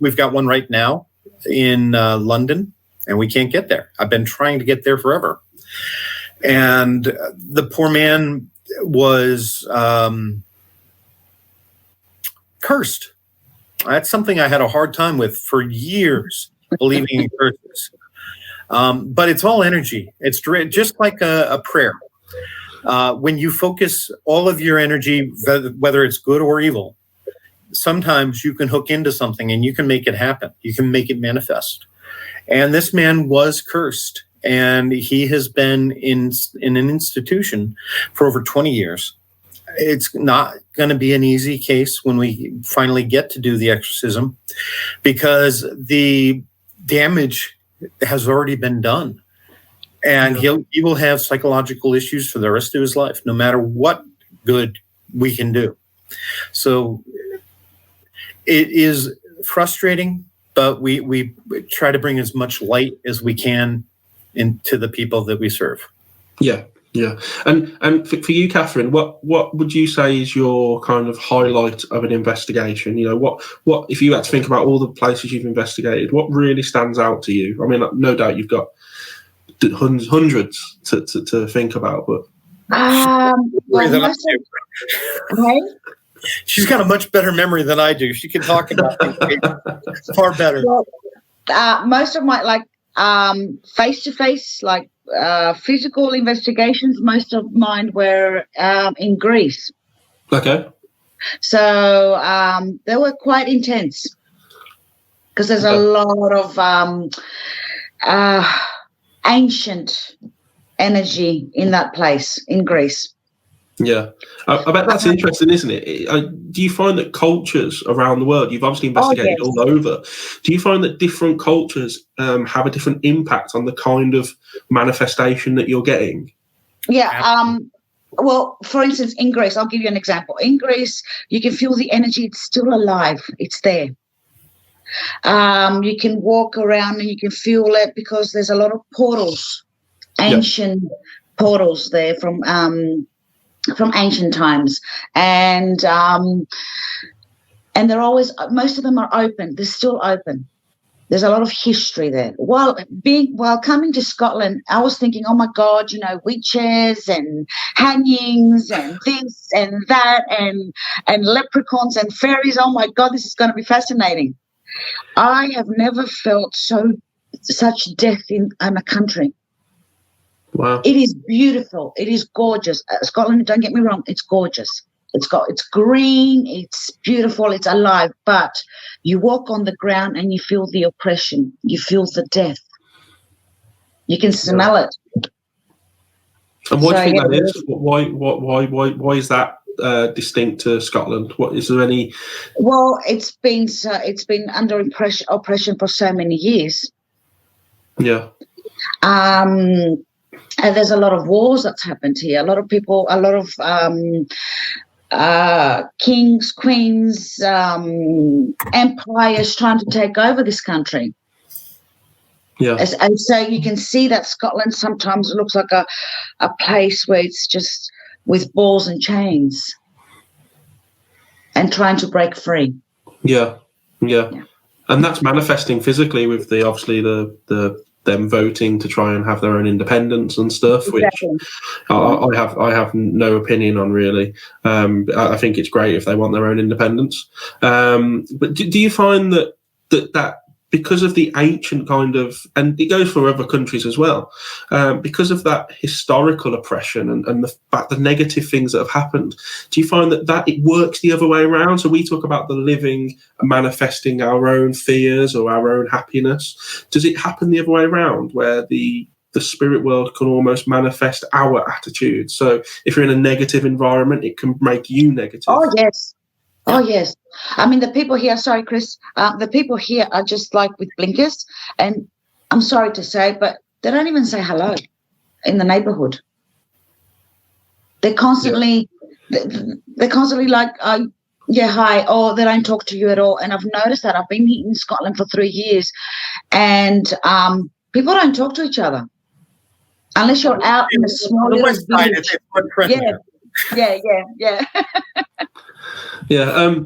We've got one right now in London, and we can't get there. I've been trying to get there forever. And the poor man was cursed. That's something I had a hard time with for years, believing in curses. But it's all energy. It's just like a prayer. When you focus all of your energy, whether it's good or evil, sometimes you can hook into something and you can make it happen. You can make it manifest. And this man was cursed, and he has been in an institution for over 20 years. It's not going to be an easy case when we finally get to do the exorcism, because the damage has already been done, and he will have psychological issues for the rest of his life, no matter what good we can do. So it is frustrating, but we try to bring as much light as we can into the people that we serve. Yeah. And for you, Kathrine, what would you say is your kind of highlight of an investigation? What if you had to think about all the places you've investigated, what really stands out to you? I mean, no doubt you've got hundreds to think about, but she's got a much better memory than I do. She can talk about things far better. Well, most of my face-to-face, physical investigations, most of mine were in Greece. Okay. So they were quite intense because there's a lot of ancient energy in that place in Greece. Yeah, I bet that's interesting, isn't it? Do you find that cultures around the world, you've obviously investigated all over, do you find that different cultures have a different impact on the kind of manifestation that you're getting? Yeah. Well, for instance, in Greece, I'll give you an example. In Greece, you can feel the energy. It's still alive. It's there. You can walk around and you can feel it because there's a lot of portals, ancient portals there from ancient times, and they're always, most of them are open. They're still open. There's a lot of history there. While coming to Scotland, I was thinking, oh my God, witches and hangings and this and that and leprechauns and fairies. Oh my God, this is going to be fascinating. I have never felt such death in a country. Wow. It is beautiful. It is gorgeous. Scotland, don't get me wrong, it's gorgeous. It's green, it's beautiful, it's alive, but you walk on the ground and you feel the oppression, you feel the death. You can smell it. And what do you think that is? Why is that distinct to Scotland? What is there any? Well, it's been under oppression for so many years. Yeah. And there's a lot of wars that's happened here. A lot of people, kings, queens, empires trying to take over this country. Yeah. And so you can see that Scotland sometimes looks like a place where it's just with balls and chains and trying to break free. Yeah. And that's manifesting physically with them voting to try and have their own independence and stuff, Exactly. which I have no opinion on, really. I think it's great if they want their own independence. But do you find that because of the ancient kind of, and it goes for other countries as well, because of that historical oppression and the negative things that have happened, do you find that it works the other way around? So we talk about the living and manifesting our own fears or our own happiness. Does it happen the other way around, where the spirit world can almost manifest our attitude? So if you're in a negative environment, it can make you negative. Oh, yes. Oh, yes. I mean, the people here, sorry, Chris, the people here are just like with blinkers. And I'm sorry to say, but they don't even say hello in the neighborhood. They're constantly, like, yeah, hi, or they don't talk to you at all. And I've noticed that. I've been here in Scotland for 3 years, and people don't talk to each other unless you're out in a small little village. Yeah. Yeah,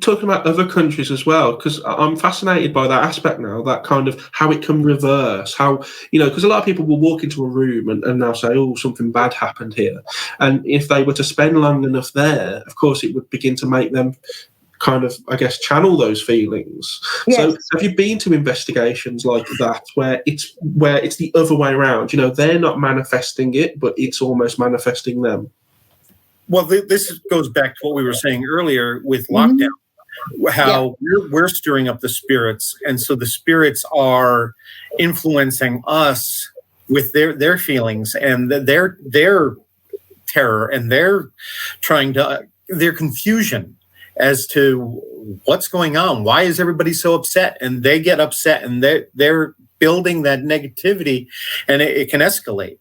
talking about other countries as well, because I'm fascinated by that aspect now, that kind of how it can reverse, how, because a lot of people will walk into a room and they'll say, oh, something bad happened here. And if they were to spend long enough there, of course, it would begin to make them kind of, I guess, channel those feelings. Yes. So have you been to investigations like that where it's the other way around? They're not manifesting it, but it's almost manifesting them. Well, this goes back to what we were saying earlier with lockdown, how we're stirring up the spirits. And so the spirits are influencing us with their feelings and their terror and their confusion as to what's going on. Why is everybody so upset? And they get upset and they're building that negativity, and it can escalate.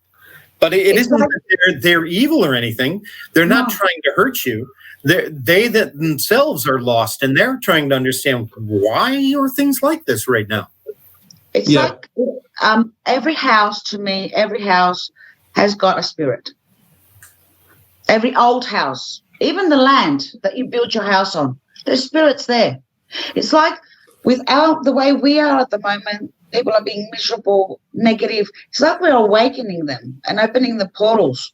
But it isn't that they're evil or anything. They're not trying to hurt you. They themselves are lost, and they're trying to understand why are things like this right now. It's like every house, to me, every house has got a spirit. Every old house, even the land that you built your house on, there's spirits there. It's like without the way we are at the moment, people are being miserable, negative. It's like we're awakening them and opening the portals.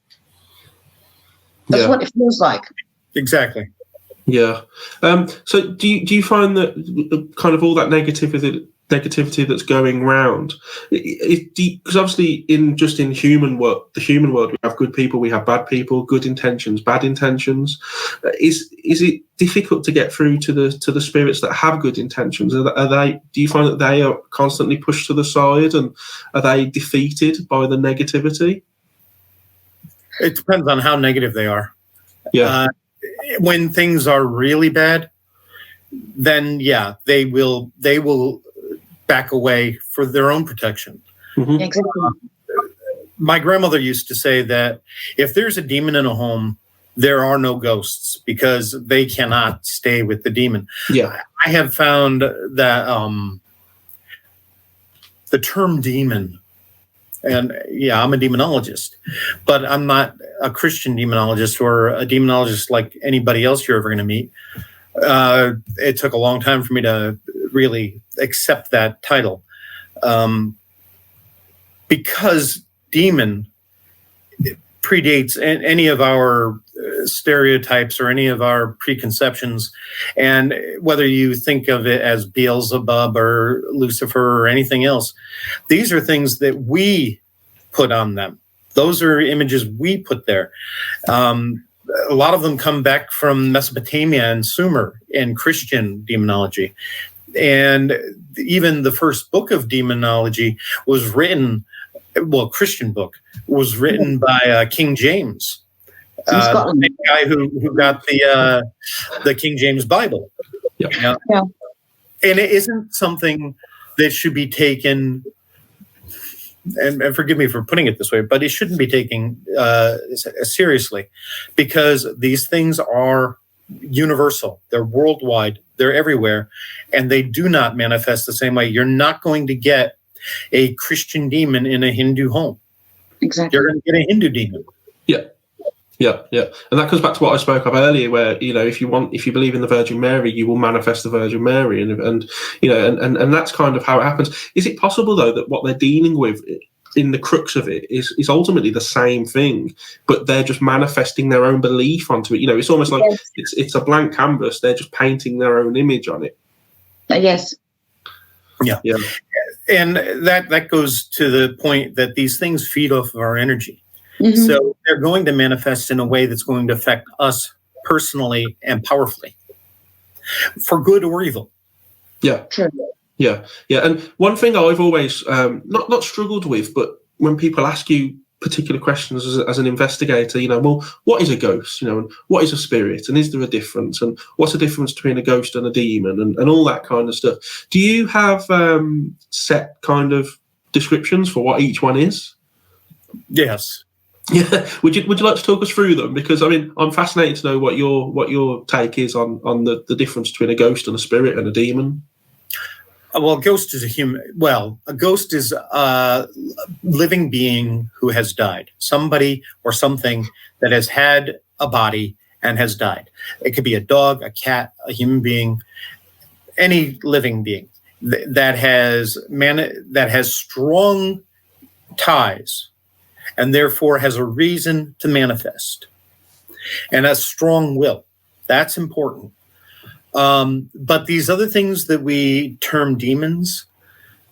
That's what it feels like. Exactly. Yeah. So do you find that kind of all that negativity that's going round, because obviously in the human world we have good people, we have bad people, good intentions, bad intentions. Is it difficult to get through to the spirits that have good intentions? Do you find that they are constantly pushed to the side, and are they defeated by the negativity? It depends on how negative they are. Yeah. When things are really bad, then they will back away for their own protection. Mm-hmm. Exactly. My grandmother used to say that if there's a demon in a home, there are no ghosts because they cannot stay with the demon. Yeah. I have found that the term demon, and I'm a demonologist, but I'm not a Christian demonologist or a demonologist like anybody else you're ever going to meet. It took a long time for me to really accept that title, because demon predates any of our stereotypes or any of our preconceptions. And whether you think of it as Beelzebub or Lucifer or anything else, these are things that we put on them. Those are images we put there. A lot of them come back from Mesopotamia and Sumer in Christian demonology. And even the first book of demonology was written, Christian book, was written by King James, the guy who got the King James Bible. Yeah. Yeah. And it isn't something that should be taken, and forgive me for putting it this way, but it shouldn't be taken seriously, because these things are universal. They're worldwide. They're everywhere, and they do not manifest the same way. You're not going to get a Christian demon in a Hindu home. Exactly. You're going to get a Hindu demon. Yeah. And that comes back to what I spoke of earlier, where, if you believe in the Virgin Mary, you will manifest the Virgin Mary. And that's kind of how it happens. Is it possible, though, that what they're dealing with in the crux of it is ultimately the same thing, but they're just manifesting their own belief onto it? It's almost like it's a blank canvas. They're just painting their own image on it. Yes. Yeah. And that goes to the point that these things feed off of our energy. Mm-hmm. So they're going to manifest in a way that's going to affect us personally and powerfully, for good or evil. Yeah. True. Yeah. And one thing I've always not struggled with, but when people ask you particular questions as an investigator, well, what is a ghost? And what is a spirit? And is there a difference? And what's the difference between a ghost and a demon? And all that kind of stuff. Do you have set kind of descriptions for what each one is? Yes. Yeah. Would you like to talk us through them? Because I'm fascinated to know what your take is on the difference between a ghost and a spirit and a demon. Well, a ghost is a human. Well, a ghost is a living being who has died. Somebody or something that has had a body and has died. It could be a dog, a cat, a human being, any living being that has strong ties, and therefore has a reason to manifest, and a strong will. That's important. But these other things that we term demons,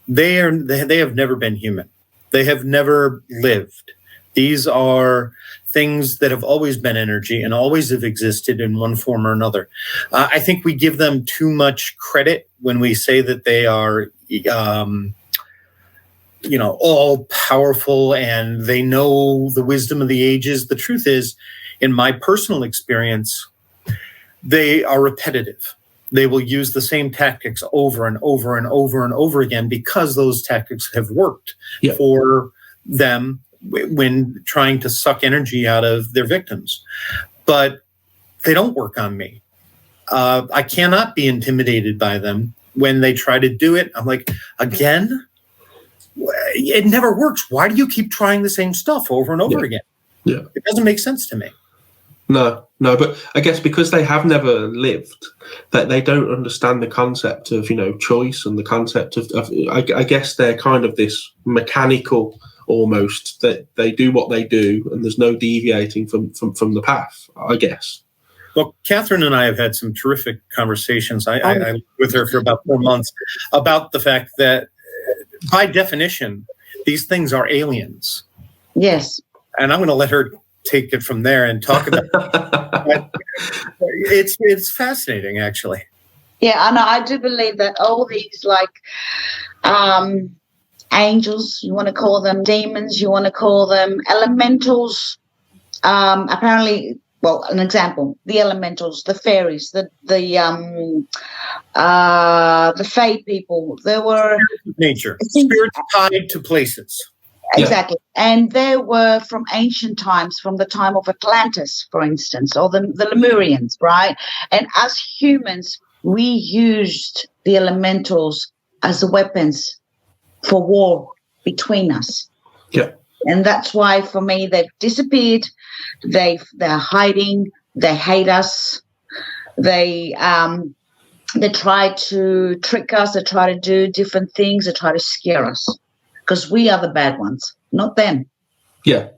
they have never been human. They have never lived. These are things that have always been energy and always have existed in one form or another. I think we give them too much credit when we say that they are, all powerful and they know the wisdom of the ages. The truth is, in my personal experience, they are repetitive. They will use the same tactics over and over and over and over again because those tactics have worked for them when trying to suck energy out of their victims. But they don't work on me. I cannot be intimidated by them. When they try to do it, I'm like, again? It never works. Why do you keep trying the same stuff over and over again? Yeah. It doesn't make sense to me. No, but I guess because they have never lived, that they don't understand the concept of, choice, and the concept of I guess they're kind of this mechanical almost, that they do what they do and there's no deviating from the path, I guess. Well, Kathrine and I have had some terrific conversations. I lived with her for about 4 months about the fact that, by definition, these things are aliens. Yes. And I'm going to let her take it from there and talk about it. It's fascinating, actually. Yeah, and I do believe that all these, angels, you want to call them, demons, you want to call them, elementals, apparently, well, an example, the elementals, the fairies, the fae people, they were nature, spirits tied to places. Exactly. Yeah. And they were from ancient times, from the time of Atlantis, for instance, or the Lemurians, right? And as humans, we used the elementals as weapons for war between us. Yeah. And that's why, for me, they've disappeared. They're hiding. They hate us. They They try to trick us. They try to do different things. They try to scare us because we are the bad ones, not them. Yeah.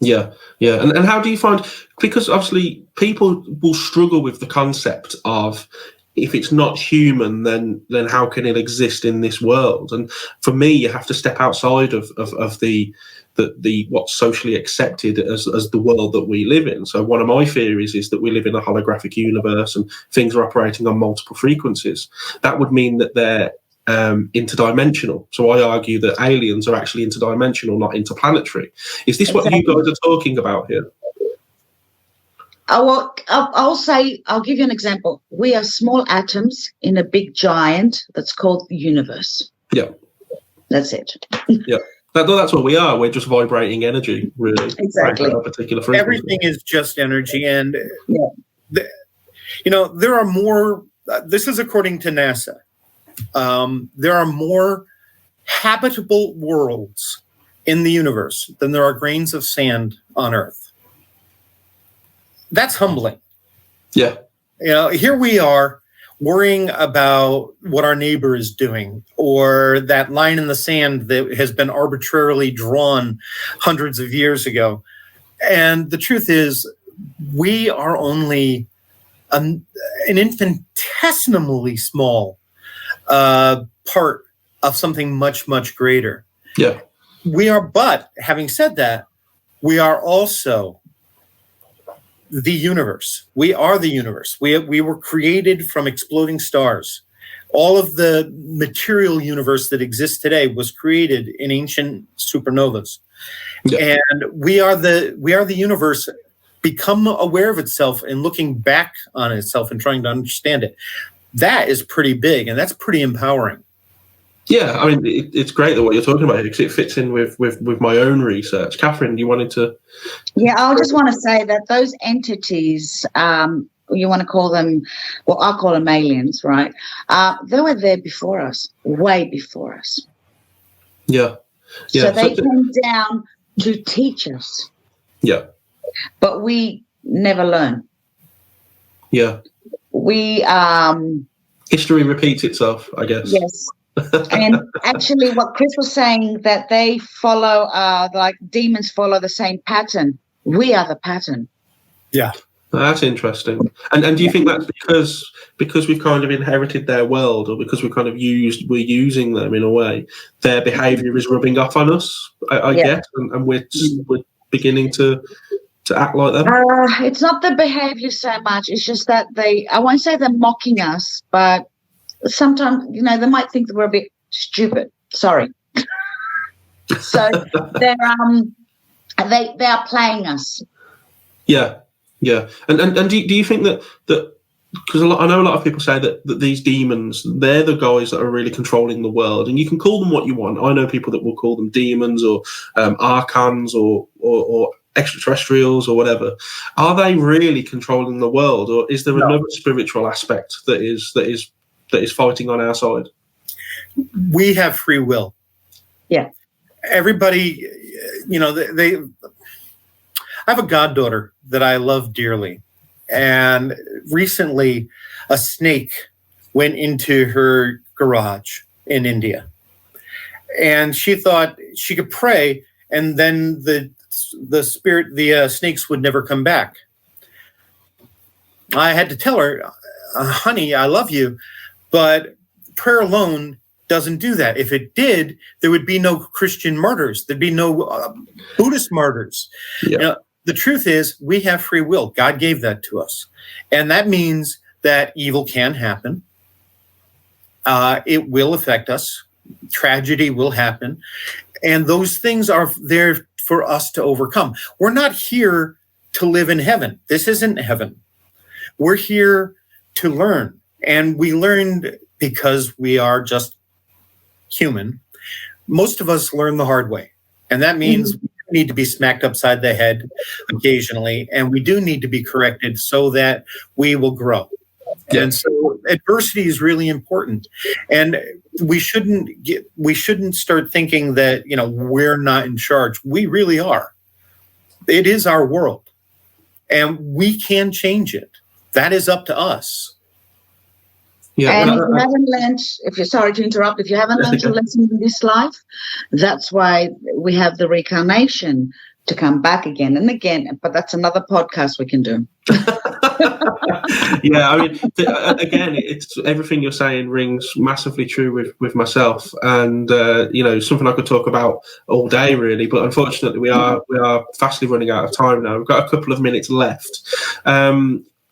And how do you find, because obviously people will struggle with the concept of, if it's not human, then how can it exist in this world? And for me, you have to step outside of the what's socially accepted as the world that we live in. So one of my theories is that we live in a holographic universe and things are operating on multiple frequencies. That would mean that they're interdimensional. So I argue that aliens are actually interdimensional, not interplanetary. Is this what you guys are talking about here? I'll give you an example. We are small atoms in a big giant that's called the universe. Yeah. That's it. Yeah. That's what we are. We're just vibrating energy, really. Exactly. A particular frequency. Everything is just energy. And, there are more, this is according to NASA. There are more habitable worlds in the universe than there are grains of sand on Earth. That's humbling. Yeah. Here we are worrying about what our neighbor is doing, or that line in the sand that has been arbitrarily drawn hundreds of years ago. And the truth is, we are only an infinitesimally small part of something much, much greater. Yeah. But having said that, we are also the universe. We are the universe. We were created from exploding stars. All of the material universe that exists today was created in ancient supernovas. Yeah. And we are the universe become aware of itself and looking back on itself and trying to understand it. That is pretty big, and that's pretty empowering. Yeah, I mean, it's great that what you're talking about here, because it fits in with my own research. Kathrine, you wanted to... Yeah, I just want to say that those entities, you want to call them, well, I call them aliens, right? They were there before us, way before us. Yeah. So they came down to teach us. Yeah. But we never learn. Yeah. We... history repeats itself, I guess. Yes. And actually what Chris was saying, that they follow, like demons follow the same pattern. We are the pattern. Yeah. That's interesting. And do you think that's because we've kind of inherited their world, or because we're using them in a way, their behaviour is rubbing off on us, I guess, and we're beginning to act like them? It's not the behaviour so much. It's just that I won't say they're mocking us, but sometimes, they might think that we're a bit stupid. Sorry. So they are playing us. Yeah. And do you think that because I know a lot of people say that these demons, they're the guys that are really controlling the world, and you can call them what you want. I know people that will call them demons or archons or extraterrestrials or whatever. Are they really controlling the world, or is there another spiritual aspect that is fighting on our side? We have free will. Yeah. Everybody, I have a goddaughter that I love dearly. And recently a snake went into her garage in India. And she thought she could pray, and then the snakes would never come back. I had to tell her, honey, I love you, but prayer alone doesn't do that. If it did, there would be no Christian martyrs. There'd be no Buddhist martyrs. Yeah. The truth is, we have free will. God gave that to us. And that means that evil can happen. It will affect us. Tragedy will happen. And those things are there for us to overcome. We're not here to live in heaven. This isn't heaven. We're here to learn. And we learned because we are just human. Most of us learn the hard way. And that means we need to be smacked upside the head occasionally. And we do need to be corrected so that we will grow. Yeah. And so adversity is really important. And we shouldn't start thinking that, we're not in charge. We really are. It is our world. And we can change it. That is up to us. Yeah, and if you haven't learned, if you're sorry to interrupt, if you haven't learned a lesson in this life, that's why we have the reincarnation to come back again and again. But that's another podcast we can do. Yeah, I mean, again, it's everything you're saying rings massively true with myself, and something I could talk about all day, really. But unfortunately, we are fastly running out of time now. We've got a couple of minutes left.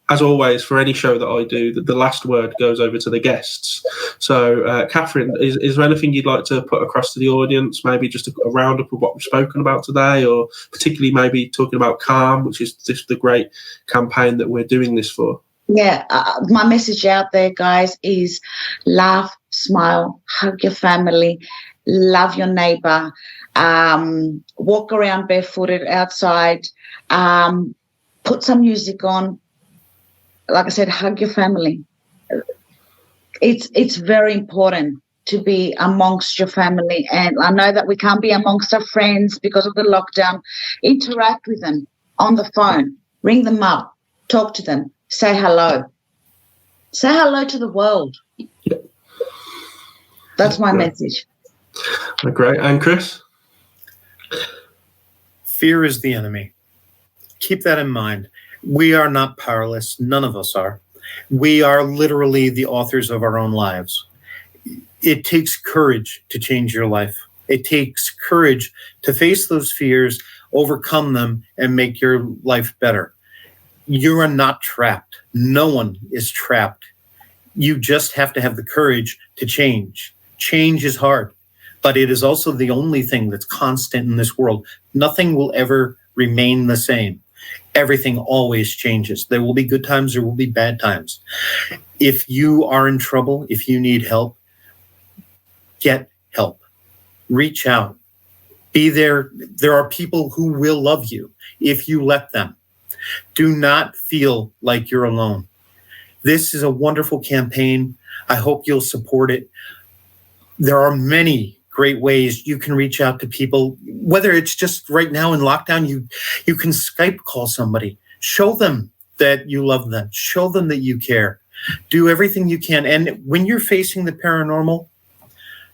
As always, for any show that I do, the last word goes over to the guests. So, Kathrine, is there anything you'd like to put across to the audience? Maybe just a roundup of what we've spoken about today, or particularly maybe talking about Calm, which is just the great campaign that we're doing this for. Yeah, my message out there, guys, is laugh, smile, hug your family, love your neighbor, walk around barefooted outside, put some music on. Like I said, hug your family. It's very important to be amongst your family. And I know that we can't be amongst our friends because of the lockdown. Interact with them on the phone. Ring them up. Talk to them. Say hello. Say hello to the world. Yeah. That's my message. Great. And Chris? Fear is the enemy. Keep that in mind. We are not powerless. None of us are. We are literally the authors of our own lives. It takes courage to change your life. It takes courage to face those fears, overcome them, and make your life better. You are not trapped. No one is trapped. You just have to have the courage to change. Change is hard, but it is also the only thing that's constant in this world. Nothing will ever remain the same. Everything always changes. There will be good times, there will be bad times. If you are in trouble, if you need help, get help. Reach out. Be there. There are people who will love you if you let them. Do not feel like you're alone. This is a wonderful campaign. I hope you'll support it. There are many great ways you can reach out to people, whether it's just right now in lockdown, you can Skype call somebody, show them that you love them, show them that you care, do everything you can. And when you're facing the paranormal,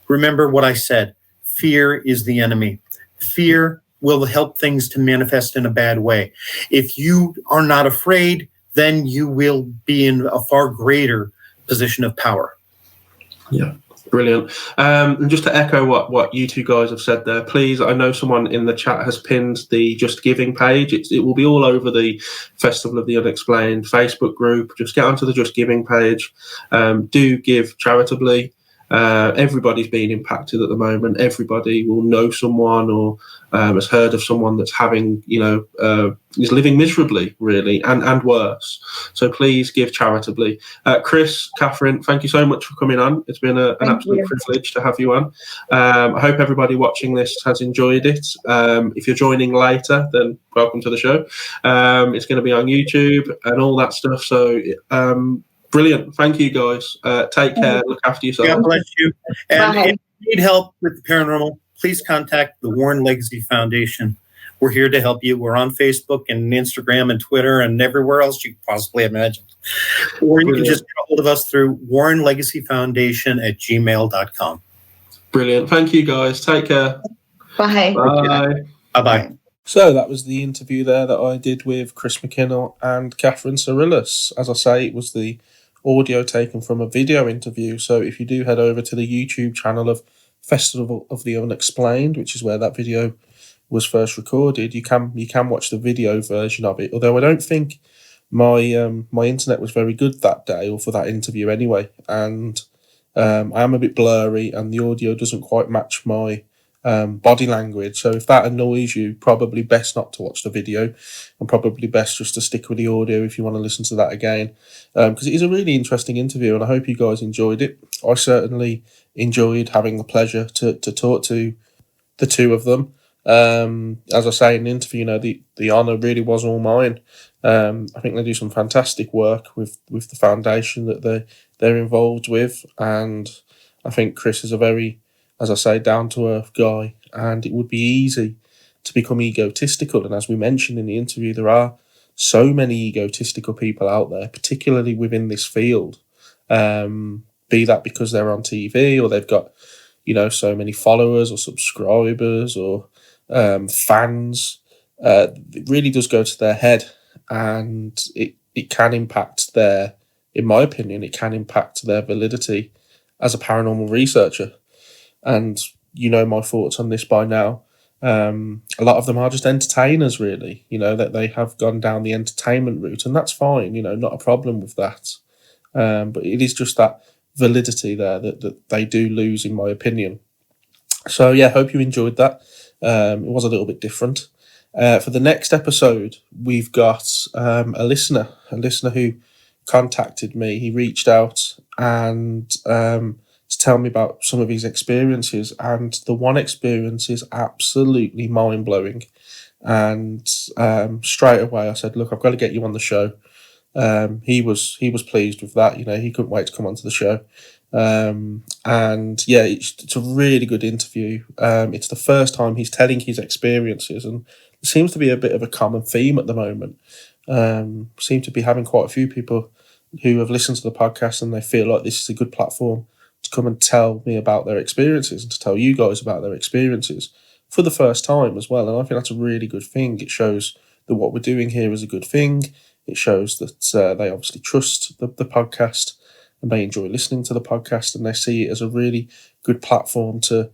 remember what I said, fear is the enemy. Fear will help things to manifest in a bad way. If you are not afraid, then you will be in a far greater position of power. Yeah. Brilliant. And just to echo what you two guys have said there, please, I know someone in the chat has pinned the Just Giving page. It will be all over the Festival of the Unexplained Facebook group. Just get onto the Just Giving page. Do give charitably. Everybody's being impacted at the moment. Everybody will know someone or has heard of someone that's having, is living miserably, really, and worse. So please give charitably. Chris, Kathrine, thank you so much for coming on. It's been an absolute privilege to have you on. I hope everybody watching this has enjoyed it. If you're joining later, then welcome to the show. It's going to be on YouTube and all that stuff. So brilliant. Thank you, guys. Take care. Look after yourself. God bless you. And if you need help with the paranormal, please contact the Warren Legacy Foundation. We're here to help you. We're on Facebook and Instagram and Twitter and everywhere else you could possibly imagine. Or you can just get a hold of us through warrenlegacyfoundation@gmail.com. Brilliant. Thank you, guys. Take care. Bye. Bye. Bye-bye. So that was the interview there that I did with Chris McKinnell and Kathrine Sorilos. As I say, it was the audio taken from a video interview. So if you do head over to the YouTube channel of Festival of the Unexplained, which is where that video was first recorded, you can watch the video version of it. Although I don't think my my internet was very good that day, or for that interview anyway, and I am a bit blurry and the audio doesn't quite match my body language. So if that annoys you, probably best not to watch the video, and probably best just to stick with the audio if you want to listen to that again, because it is a really interesting interview and I hope you guys enjoyed it. I certainly enjoyed having the pleasure to talk to the two of them. As I say in the interview, the honour really was all mine. I think they do some fantastic work with the foundation that they're involved with, and I think Chris is a very, as I say, down-to-earth guy, and it would be easy to become egotistical. And as we mentioned in the interview, there are so many egotistical people out there, particularly within this field. Be that because they're on TV or they've got, so many followers or subscribers or fans. It really does go to their head, and it can impact in my opinion, it can impact their validity as a paranormal researcher. And my thoughts on this by now. A lot of them are just entertainers, really, that they have gone down the entertainment route, and that's fine, not a problem with that. But it is just that validity there that they do lose, in my opinion. So, yeah, hope you enjoyed that. It was a little bit different. For the next episode, we've got a listener who contacted me. He reached out and to tell me about some of his experiences, and the one experience is absolutely mind-blowing. And straight away I said, look, I've got to get you on the show. He was pleased with that. He couldn't wait to come onto the show. And yeah, it's a really good interview. It's the first time he's telling his experiences, and there seems to be a bit of a common theme at the moment. Seem to be having quite a few people who have listened to the podcast and they feel like this is a good platform to come and tell me about their experiences and to tell you guys about their experiences for the first time as well. And I think that's a really good thing. It shows that what we're doing here is a good thing. It shows that they obviously trust the podcast and they enjoy listening to the podcast, and they see it as a really good platform to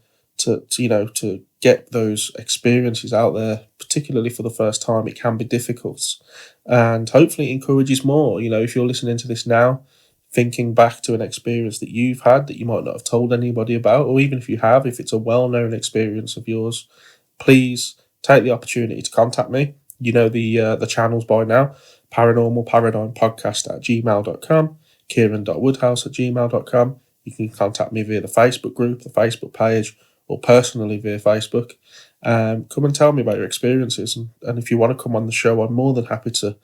get those experiences out there, particularly for the first time. It can be difficult, and hopefully it encourages more. If you're listening to this now, thinking back to an experience that you've had that you might not have told anybody about, or even if you have, if it's a well-known experience of yours, please take the opportunity to contact me. The channels by now: Paranormal Paradigm Podcast at gmail.com, Kieran.woodhouse@gmail.com. You can contact me via the Facebook group, the Facebook page, or personally via Facebook. Come and tell me about your experiences, and if you want to come on the show, I'm more than happy to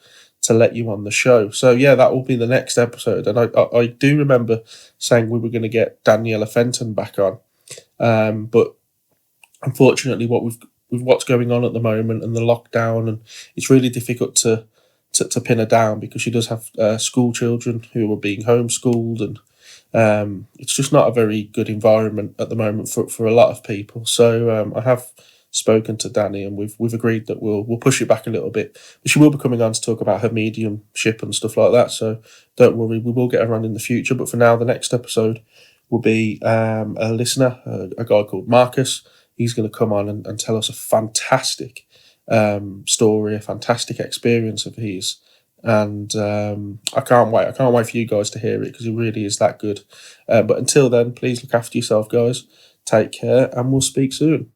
let you on the show. So yeah, that will be the next episode. And I do remember saying we were going to get Daniela Fenton back on, but unfortunately, with what's going on at the moment and the lockdown, and it's really difficult to pin her down because she does have school children who are being homeschooled, and it's just not a very good environment at the moment for a lot of people. So I have spoken to Danny, and we've agreed that we'll push it back a little bit. But she will be coming on to talk about her mediumship and stuff like that. So don't worry, we will get her on in the future. But for now, the next episode will be a listener, a guy called Marcus. He's going to come on and tell us a fantastic story, a fantastic experience of his. And I can't wait. I can't wait for you guys to hear it because it really is that good. But until then, please look after yourself, guys. Take care, and we'll speak soon.